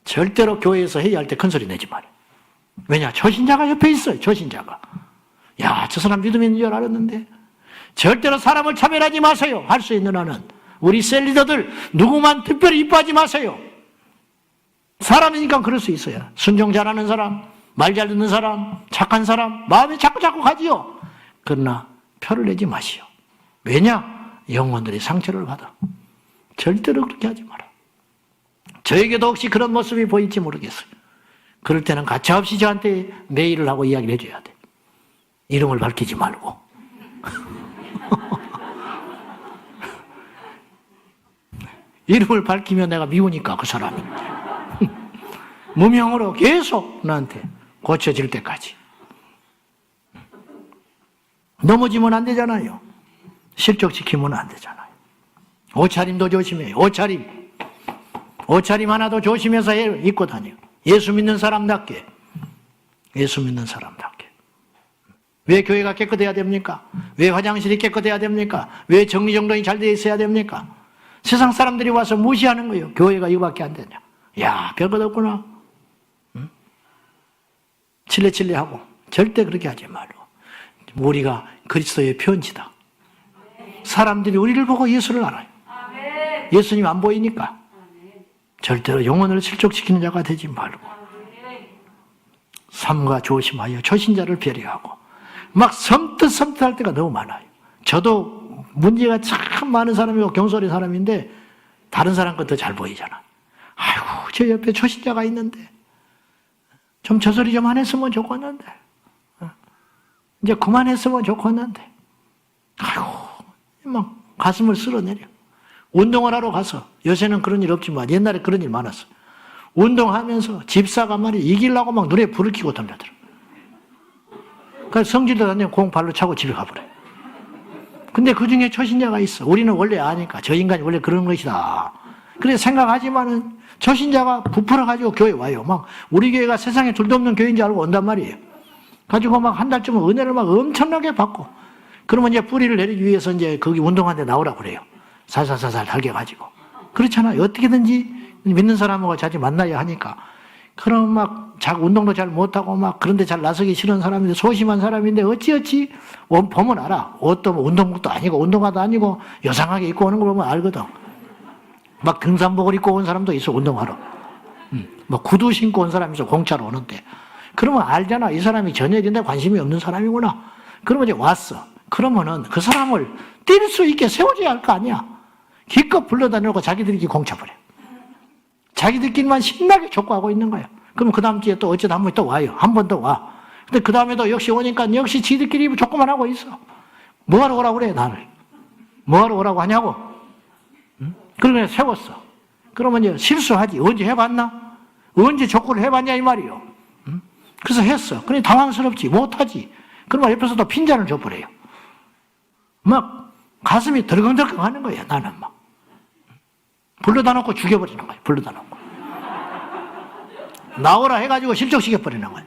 절대로 교회에서 회의할 때 큰 소리 내지 마라. 왜냐? 초신자가 옆에 있어요. 초신자가. 야, 저 사람 믿음이 있는 줄 알았는데. 절대로 사람을 차별하지 마세요. 할 수 있는 한은. 우리 셀 리더들 누구만 특별히 이뻐하지 마세요. 사람이니까 그럴 수 있어요. 순종 잘하는 사람, 말 잘 듣는 사람, 착한 사람, 마음이 자꾸 가지요. 그러나 표를 내지 마시오. 왜냐? 영혼들이 상처를 받아. 절대로 그렇게 하지 마라. 저에게도 혹시 그런 모습이 보일지 모르겠어요. 그럴 때는 가차없이 저한테 메일을 하고 이야기를 해줘야 돼. 이름을 밝히지 말고. 이름을 밝히면 내가 미우니까 그 사람이. 무명으로 계속 나한테 고쳐질 때까지. 넘어지면 안 되잖아요. 실족시키면 안 되잖아요. 옷차림도 조심해요. 옷차림 하나도 조심해서 입고 다녀요. 예수 믿는 사람답게. 예수 믿는 사람답게. 왜 교회가 깨끗해야 됩니까? 왜 화장실이 깨끗해야 됩니까? 왜 정리정돈이 잘 되어 있어야 됩니까? 세상 사람들이 와서 무시하는 거예요. 교회가 이거밖에 안 되냐. 야, 별것 없구나. 칠레칠레하고 절대 그렇게 하지 말고. 우리가 그리스도의 편지다. 사람들이 우리를 보고 예수를 알아요. 예수님 안 보이니까. 절대로 영혼을 실족시키는 자가 되지 말고. 삼가 조심하여 초신자를 배려하고 막 섬뜩할 때가 너무 많아요. 저도 문제가 참 많은 사람이고 경솔의 사람인데 다른 사람 것 더 잘 보이잖아. 아이고, 저 옆에 초신자가 있는데 좀 저 소리 좀 안 했으면 좋겠는데, 이제 그만했으면 좋겠는데, 아이고, 막 가슴을 쓸어내려. 운동을 하러 가서, 요새는 그런 일 없지만 옛날에 그런 일 많았어. 운동하면서 집사가 말이야 이기려고 막 눈에 불을 켜고 던져들어. 그래서 성질도 안 내고 공 발로 차고 집에 가버려. 근데 그 중에 초신자가 있어. 우리는 원래 아니까 저 인간이 원래 그런 것이다. 그래 생각하지만은 초신자가 부풀어가지고 교회 와요. 막 우리 교회가 세상에 둘도 없는 교회인 줄 알고 온단 말이에요. 가지고 막 한 달쯤은 은혜를 막 엄청나게 받고, 그러면 이제 뿌리를 내리기 위해서 이제 거기 운동하는데 나오라고 그래요. 살살살살 달겨가지고. 그렇잖아요. 어떻게든지 믿는 사람하고 자주 만나야 하니까. 그럼 막 운동도 잘 못하고 막 그런데 잘 나서기 싫은 사람인데, 소심한 사람인데 어찌어찌 보면 알아. 옷도 운동복도 아니고 운동화도 아니고 요상하게 입고 오는 거 보면 알거든. 막 등산복을 입고 온 사람도 있어, 운동하러. 뭐 구두 신고 온 사람이 있어, 공짜로 오는데. 그러면 알잖아. 이 사람이 전혀 이런 데 관심이 없는 사람이구나. 그러면 이제 왔어. 그러면은 그 사람을 뛸 수 있게 세워줘야 할 거 아니야. 기껏 불러다니고 자기들끼리 공차버려. 자기들끼리만 신나게 족구하고 있는 거야. 그럼 그 다음 주에 또 어쩌다 한 번 또 와요. 한 번 더 와. 근데 그 다음에도 역시 오니까 역시 지들끼리 족구만 하고 있어. 뭐하러 오라고 그래, 나를. 뭐하러 오라고 하냐고. 그러면 세웠어. 그러면 이제 실수하지. 언제 해봤나? 언제 족구를 해봤냐 이 말이요. 그래서 했어. 그래 당황스럽지. 못하지. 그러면 옆에서 또 핀잔을 줘버려요. 막 가슴이 덜컹덜컹 하는 거예요. 나는 막. 불러다 놓고 죽여버리는 거예요. 불러다 놓고. 나오라 해가지고 실족시켜버리는 거예요.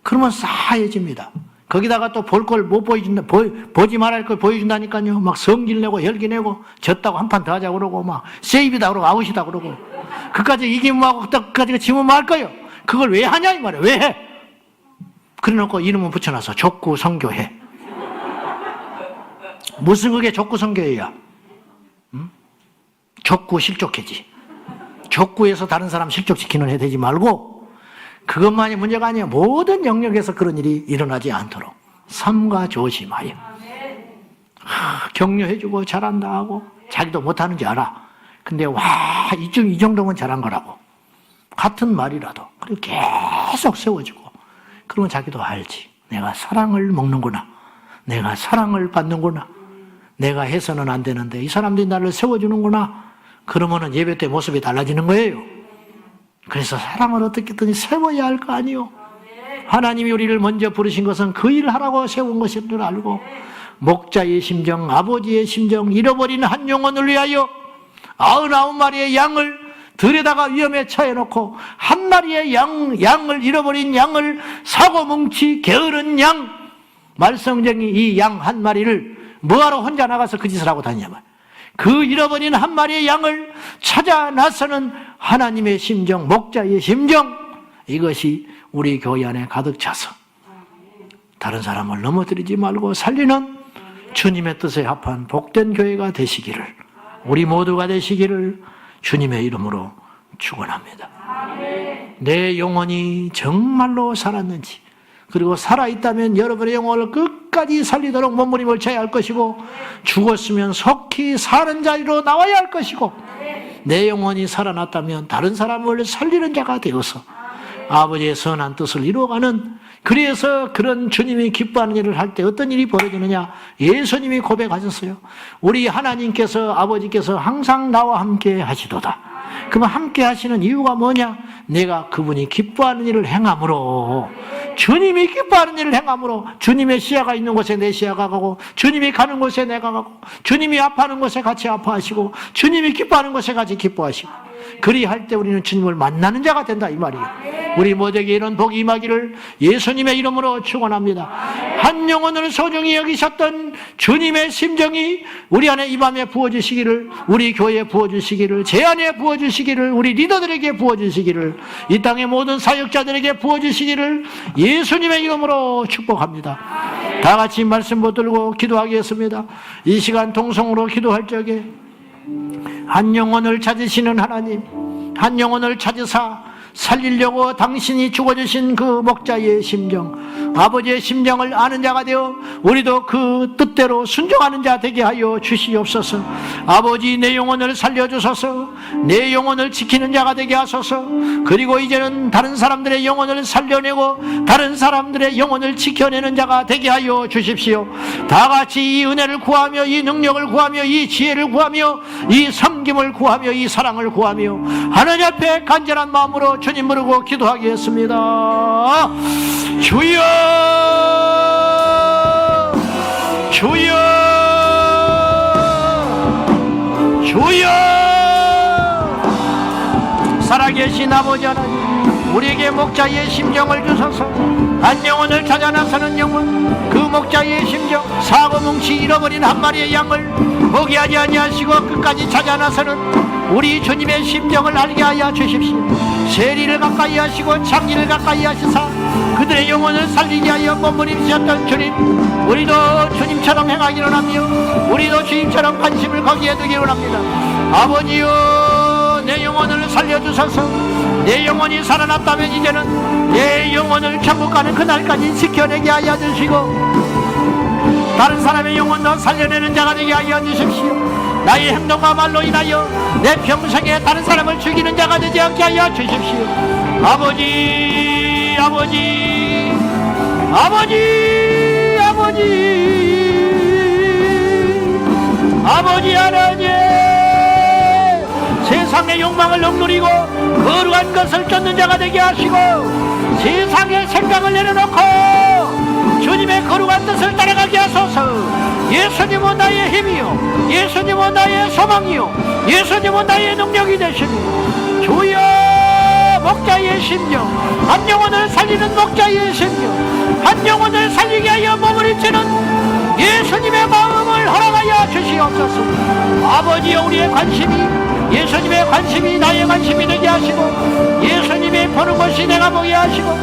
그러면 싸해집니다. 거기다가 또 볼 걸 못 보여준다, 보지 말할 걸 보여준다니까요. 막 성질 내고 열기 내고 졌다고 한 판 더 하자고 그러고 막 세이브다 그러고 아웃이다 그러고. 그까지 이기면 뭐하고 그까지 지면 뭐 할 거예요. 그걸 왜 하냐 이 말이에요. 왜 해? 그래 놓고 이름은 붙여놔서 족구 선교회. 무슨 그게 족구 선교회야? 족구 실족해지. 족구에서 다른 사람 실족시키는 애 되지 말고, 그것만이 문제가 아니야. 모든 영역에서 그런 일이 일어나지 않도록 삼가 조심하여. 격려해주고 잘한다 하고 자기도 못하는 줄 알아. 근데 와, 이 정도면 잘한 거라고. 같은 말이라도 그리고 계속 세워주고, 그러면 자기도 알지. 내가 사랑을 먹는구나. 내가 사랑을 받는구나. 내가 해서는 안 되는데 이 사람들이 나를 세워주는구나. 그러면은 예배 때 모습이 달라지는 거예요. 그래서 사랑을 어떻게든 세워야 할 거 아니요. 하나님이 우리를 먼저 부르신 것은 그 일을 하라고 세운 것인 줄 알고, 목자의 심정, 아버지의 심정, 잃어버린 한 영혼을 위하여 99마리의 양을 들에다가 위험에 처해놓고 한 마리의 양을 잃어버린 양을 사고 뭉치 게으른 양, 말썽쟁이 이 양 한 마리를 뭐하러 혼자 나가서 그 짓을 하고 다니냐 말. 그 잃어버린 한 마리의 양을 찾아 나서는 하나님의 심정, 목자의 심정, 이것이 우리 교회 안에 가득 차서 다른 사람을 넘어뜨리지 말고 살리는 주님의 뜻에 합한 복된 교회가 되시기를, 우리 모두가 되시기를 주님의 이름으로 축원합니다. 내 영혼이 정말로 살았는지, 그리고 살아있다면 여러분의 영혼을 끝까지 살리도록 몸부림을 쳐야 할 것이고, 죽었으면 속히 사는 자리로 나와야 할 것이고, 내 영혼이 살아났다면 다른 사람을 살리는 자가 되어서 아버지의 선한 뜻을 이루어가는, 그래서 그런 주님이 기뻐하는 일을 할 때 어떤 일이 벌어지느냐, 예수님이 고백하셨어요. 우리 하나님께서, 아버지께서 항상 나와 함께 하시도다. 그러면 함께 하시는 이유가 뭐냐? 내가 그분이 기뻐하는 일을 행함으로, 주님이 기뻐하는 일을 행함으로 주님의 시야가 있는 곳에 내 시야가 가고, 주님이 가는 곳에 내가 가고, 주님이 아파하는 곳에 같이 아파하시고, 주님이 기뻐하는 곳에 같이 기뻐하시고, 그리할 때 우리는 주님을 만나는 자가 된다 이 말이에요. 우리 모두에게 이런 복이 임하기를 예수님의 이름으로 축원합니다. 한 영혼을 소중히 여기셨던 주님의 심정이 우리 안에 이 밤에 부어주시기를, 우리 교회에 부어주시기를, 제 안에 부어주시기를, 우리 리더들에게 부어주시기를, 이 땅의 모든 사역자들에게 부어주시기를 예수님의 이름으로 축복합니다. 다 같이 말씀 붙들고 기도하겠습니다. 이 시간 통성으로 기도할 적에 한 영혼을 찾으시는 하나님, 한 영혼을 찾으사 살리려고 당신이 죽어주신 그 목자의 심정, 아버지의 심정을 아는 자가 되어 우리도 그 뜻대로 순종하는 자 되게 하여 주시옵소서. 아버지, 내 영혼을 살려주소서. 내 영혼을 지키는 자가 되게 하소서. 그리고 이제는 다른 사람들의 영혼을 살려내고 다른 사람들의 영혼을 지켜내는 자가 되게 하여 주십시오. 다 같이 이 은혜를 구하며 이 능력을 구하며 이 지혜를 구하며 이 섬김을 구하며 이 사랑을 구하며 하나님 앞에 간절한 마음으로 주님 부르고 기도하겠습니다. 주여, 주여, 주여. 살아계신 아버지 하나님, 우리에게 목자의 심정을 주소서. 한 영혼을 찾아 나서는 영혼, 그 목자의 심정, 사고뭉치 잃어버린 한 마리의 양을 포기하지 아니하시고 끝까지 찾아 나서는 우리 주님의 심정을 알게 하여 주십시오. 세리를 가까이 하시고 창기를 가까이 하시사 그들의 영혼을 살리게 하여 몸부림치셨던 주님, 우리도 주님처럼 행하기를 하며 우리도 주님처럼 관심을 거기에 두기를 합니다. 아버지여, 내 영혼을 살려주소서. 내 영혼이 살아났다면 이제는 내 영혼을 천국 가는 그날까지 지켜내게 하여 주시고 다른 사람의 영혼도 살려내는 자가 되게 하여 주십시오. 나의 행동과 말로 인하여 내 평생에 다른 사람을 죽이는 자가 되지 않게 하여 주십시오. 아버지, 아버지, 아버지, 아버지, 아버지 하나님, 세상의 욕망을 억누리고 거룩한 것을 쫓는 자가 되게 하시고 세상의 생각을 내려놓고 주님의 거룩한 뜻을 따라가게 하소서. 예수님은 나의 힘이요, 예수님은 나의 소망이요, 예수님은 나의 능력이 되시니 주여, 목자의 심령, 한 영혼을 살리는 목자의 심령, 한 영혼을 살리게 하여 머무르치는 예수님의 마음을 허락하여 주시옵소서. 아버지여, 우리의 관심이 예수님의 관심이 나의 관심이 되게 하시고 예수님이 보는 곳이 내가 보게 하시고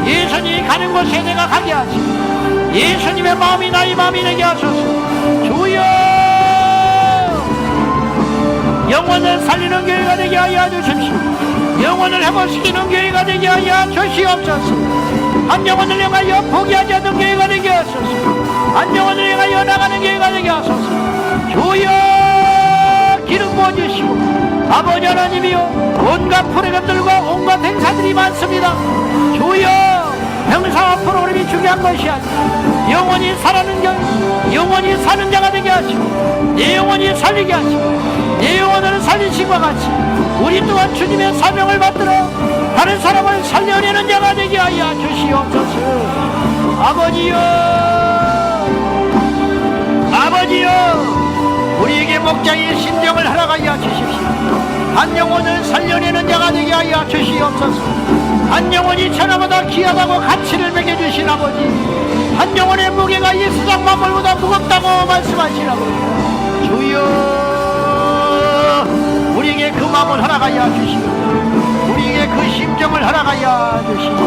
예수님이 가는 곳에 내가 가게 하시고 예수님의 마음이 나의 마음이 되게 하소서. 주여, 영혼을 살리는 교회가 되게 하여 주십시오. 영혼을 회복시키는 교회가 되게 하여 주시옵소서. 한 영혼을 향하여 포기하지 않는 교회가 되게 하소서. 한 영혼을 향하여 나가는 교회가 되게 하소서. 주여, 기름 부어주시고 아버지 하나님이여, 온갖 프로그램들과 온갖 행사들이 많습니다. 주여, 행사와 프로그램이 중요한 것이 아니라 영원히 살아는 자, 영원히 사는 자가 되게 하시고 내 영혼이 살리게 하시고 내 영혼을 살리신과 같이 우리 또한 주님의 사명을 받들어 다른 사람을 살려내는 자가 되게 하여 주시옵소서. 아버지여, 아버지여, 우리에게 목자의 심정을 허락하여 주십시오. 한 영혼을 살려내는 자가 되게 하여 주시옵소서. 한 영혼이 천하보다 귀하다고 가치를 매겨주신 아버지, 한 영혼의 무게가 이 세상 만물보다 무겁다고 말씀하신 아버지, 주여, 우리에게 그 마음을 허락하여 주시고 우리에게 그 심정을 허락하여 주시고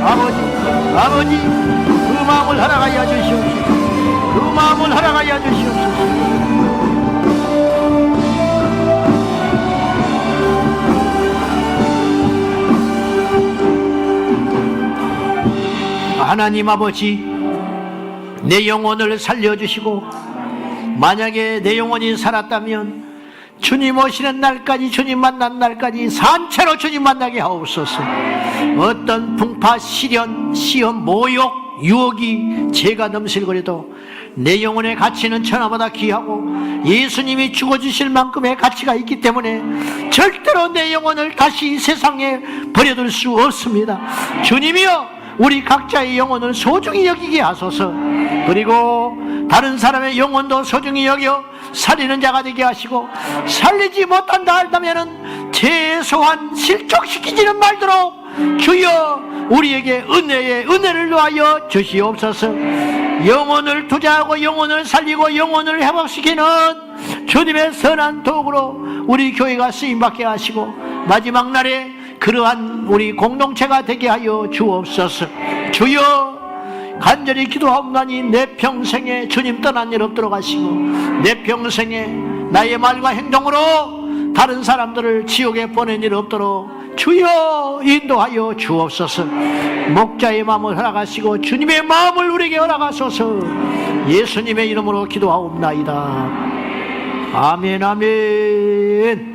아버지, 그 마음을 허락하여 주시옵소서. 그 마음을 허락하여 주시옵소서. 하나님 아버지, 내 영혼을 살려주시고 만약에 내 영혼이 살았다면 주님 오시는 날까지, 주님 만난 날까지 산채로 주님 만나게 하옵소서. 어떤 풍파, 시련, 시험, 모욕, 유혹이 죄가 넘실거려도 내 영혼의 가치는 천하보다 귀하고 예수님이 죽어주실 만큼의 가치가 있기 때문에 절대로 내 영혼을 다시 세상에 버려둘 수 없습니다. 주님이여, 우리 각자의 영혼을 소중히 여기게 하소서. 그리고 다른 사람의 영혼도 소중히 여겨 살리는 자가 되게 하시고 살리지 못한다 한다면 최소한 실족시키지는 말도록 주여, 우리에게 은혜를 놓아여 주시옵소서. 영혼을 투자하고 영혼을 살리고 영혼을 회복시키는 주님의 선한 도구로 우리 교회가 쓰임받게 하시고 마지막 날에 그러한 우리 공동체가 되게 하여 주옵소서. 주여, 간절히 기도하옵나니 내 평생에 주님 떠난 일 없도록 하시고 내 평생에 나의 말과 행동으로 다른 사람들을 지옥에 보낸 일 없도록 주여 인도하여 주옵소서. 목자의 마음을 허락하시고 주님의 마음을 우리에게 허락하소서. 예수님의 이름으로 기도하옵나이다. 아멘 아멘.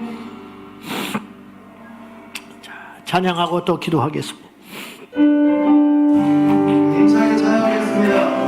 자, 찬양하고 또 기도하겠습니다. 힘차게 찬양하겠습니다.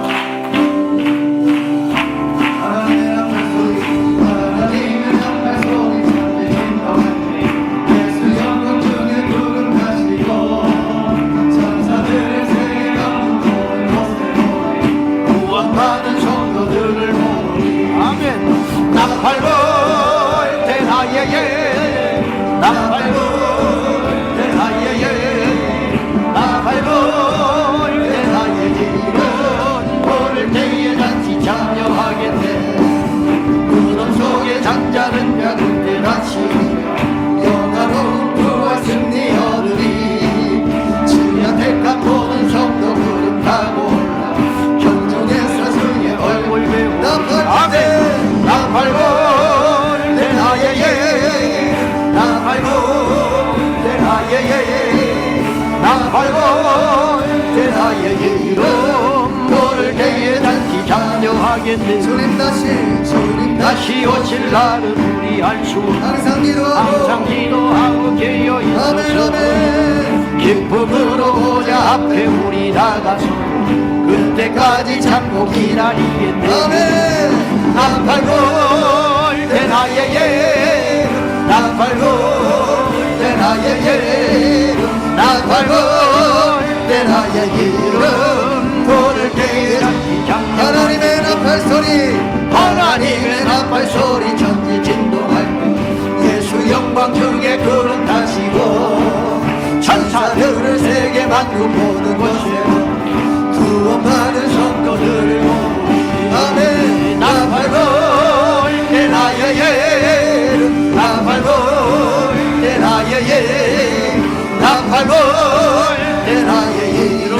주님 다시 오실 날은 우리 알 수 항상 기도하고 깨어 있어서 기쁨으로 보좌 앞에 우리 나가서 그때까지 참고 기다리겠네. 나팔고 때 나의 예름, 나팔고 때 나의 예름, 나팔고 때 나의 이름, 부를 때에 하나님의 나팔 소리, 하나님의 나팔 소리 천지 진동할 때 예수 영광 중에 구름 타시고 천사들을 세계 만국 모든 곳에 구원받은 성도들을 아멘. 나팔 불 때 나의 예름, 나팔 불 때 나의 예름, 나팔 불 때 나의 이름,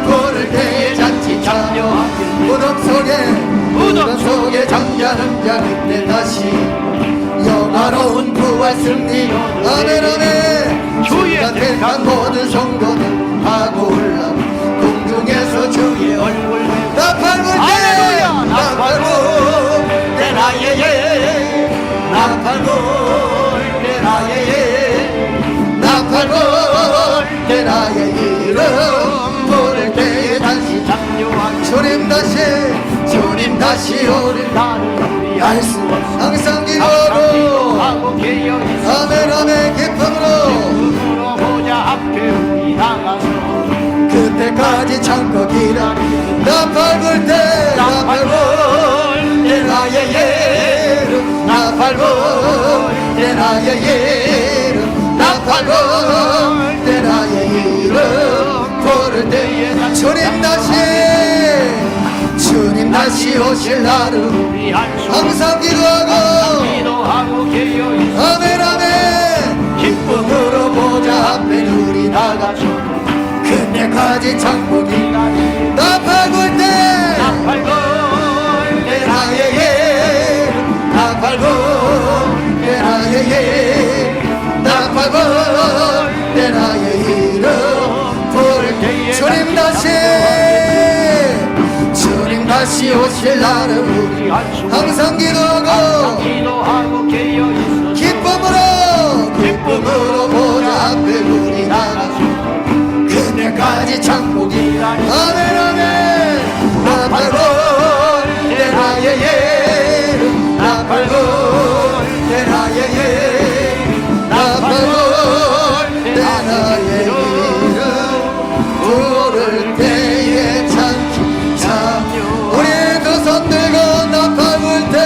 부를 때에 잔치 참여하길 무덤 속에 잠자는 자 그때 다시 영화로운 부활 승리. 아멘 아멘. 주의 택한 모든 성도들 하고 올라 공중에서 주의 얼굴 나팔 불 때, 할렐루야. 나팔 불때 나의 예, 나팔 불때 나의 예, 나팔 불때 나의 이름, 부를 때에 다시 참여하기 주님 다시 오는 날을 우리 알 수 없어 항상 기도하고 하고 깨어 있어 아멘 아멘. 기쁨으로 보자 앞에 우리 나가서 그때까지 참고 기다리는 나팔 불 때, 나팔 불때 나의 예름, 나팔 불때 나의 예름, 나팔 불때 나의 이름, 부를 때에 주님 다시 오실 날을 우리 알 수 항상 기도하고 깨어 있어 아멘 아멘. 기쁨으로 보자 앞에 우리 나가서 그때까지 참고 기다리 나팔 불 때, 나팔 불때 나의 예름, 나팔 불때 나의 예름, 나팔 불때 나의 이름, 부를 때에 주님 다시 오실 날을 우리 알 수 항상 기도하고 깨어 있어 기쁨으로 보자 앞에 우리 나가서 그때까지 참고 기다리 아멘 아멘. 나팔 불때 나의 예름, 나팔 불때 나의 예름, 나팔 불때 나의 이름, 부를 때에 찬치 참여 우리 두 손 들고 나팔 불 때,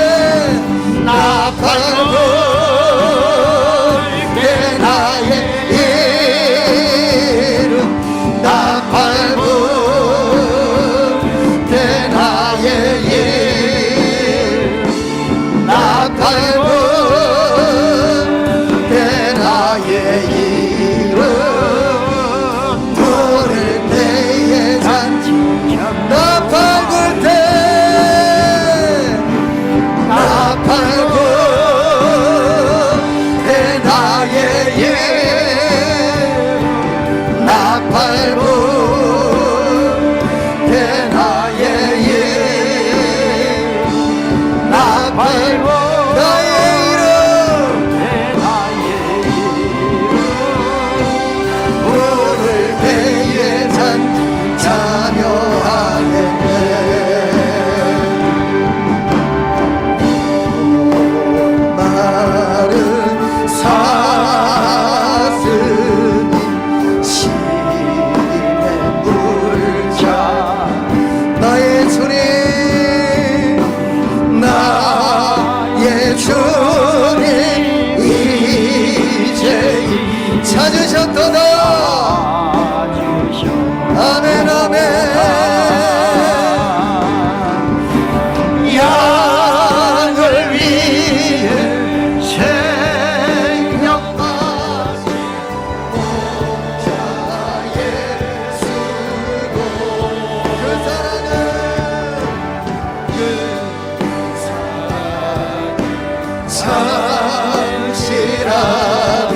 잠시라도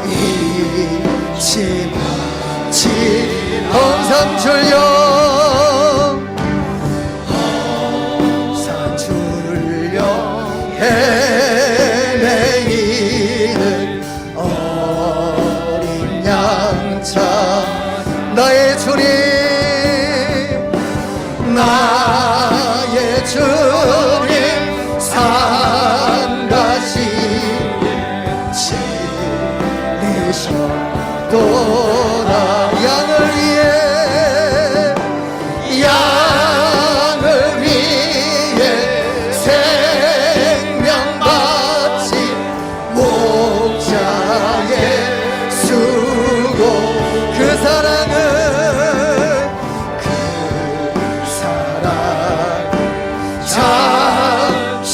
잊지 마지 항상 주여 항상 주여 헤매이는 어린 양차 나의 주님 나의 주님 산가시에 지리셨도다 양을 위해 생명 바치 목자의 수고 그 사랑은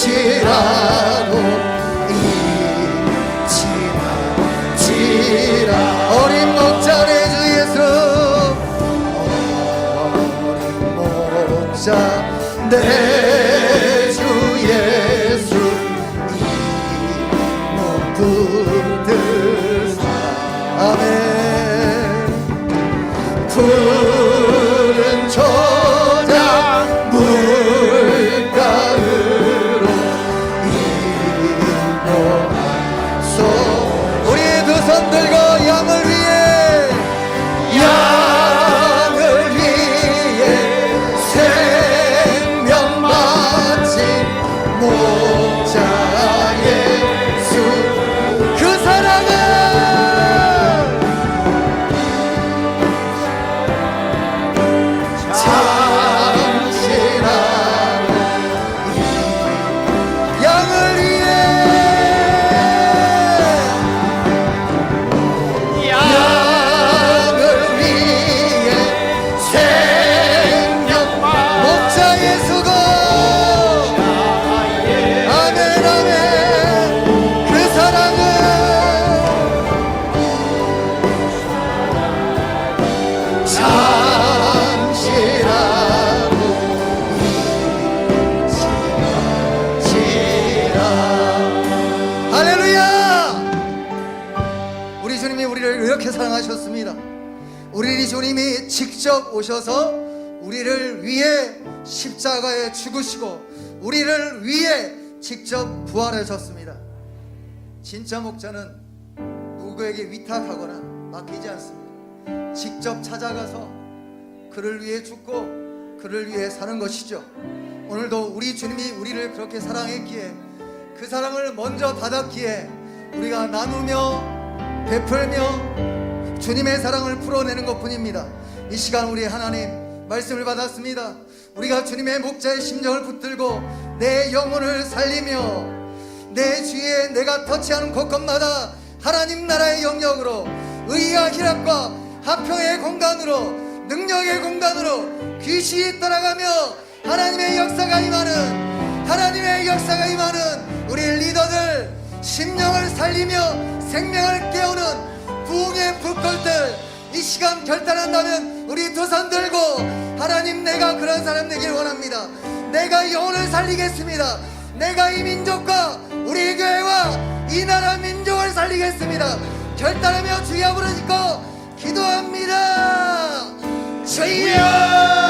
잠시라도 잊지 마지라 어린 목자 내 주 예수 어린 목자 내 주 예수 이몸 붙들사 아멘 푸른 초장 물가으로 인도하소 우리 두 손 들고 양을 위해 생명 바친 목자의 수 그 사랑은 잠시라도 양을 위해 생명 목자의 수고 아멘 아멘 그 사랑은 잠시라도 잊지 마지라 할렐루야 우리 주님이 우리를 이렇게 사랑하셨습니다 우리 주님이 직접 오셔서 우리를 위해 십자가에 죽으시고 우리를 위해 직접 부활하셨습니다 진짜 목자는 누구에게 위탁하거나 맡기지 않습니다 직접 찾아가서 그를 위해 죽고 그를 위해 사는 것이죠 오늘도 우리 주님이 우리를 그렇게 사랑했기에 그 사랑을 먼저 받았기에 우리가 나누며 베풀며 주님의 사랑을 풀어내는 것뿐입니다 이 시간 우리 하나님 말씀을 받았습니다 우리가 주님의 목자의 심정을 붙들고 내 영혼을 살리며 내 주위에 내가 터치하는 곳곳마다 하나님 나라의 영역으로 의와 희락과 화평의 공간으로 능력의 공간으로 귀신이 떠나가며 하나님의 역사가 임하는 우리 리더들 심령을 살리며 생명을 깨우는 부흥의 불꽃들 이 시간 결단한다면 우리 두 손 들고 하나님 내가 그런 사람 되길 원합니다 내가 영혼을 살리겠습니다 내가 이 민족과 우리 교회와 이 나라 민족을 살리겠습니다 결단하며 주여 부르짖고 기도합니다 주여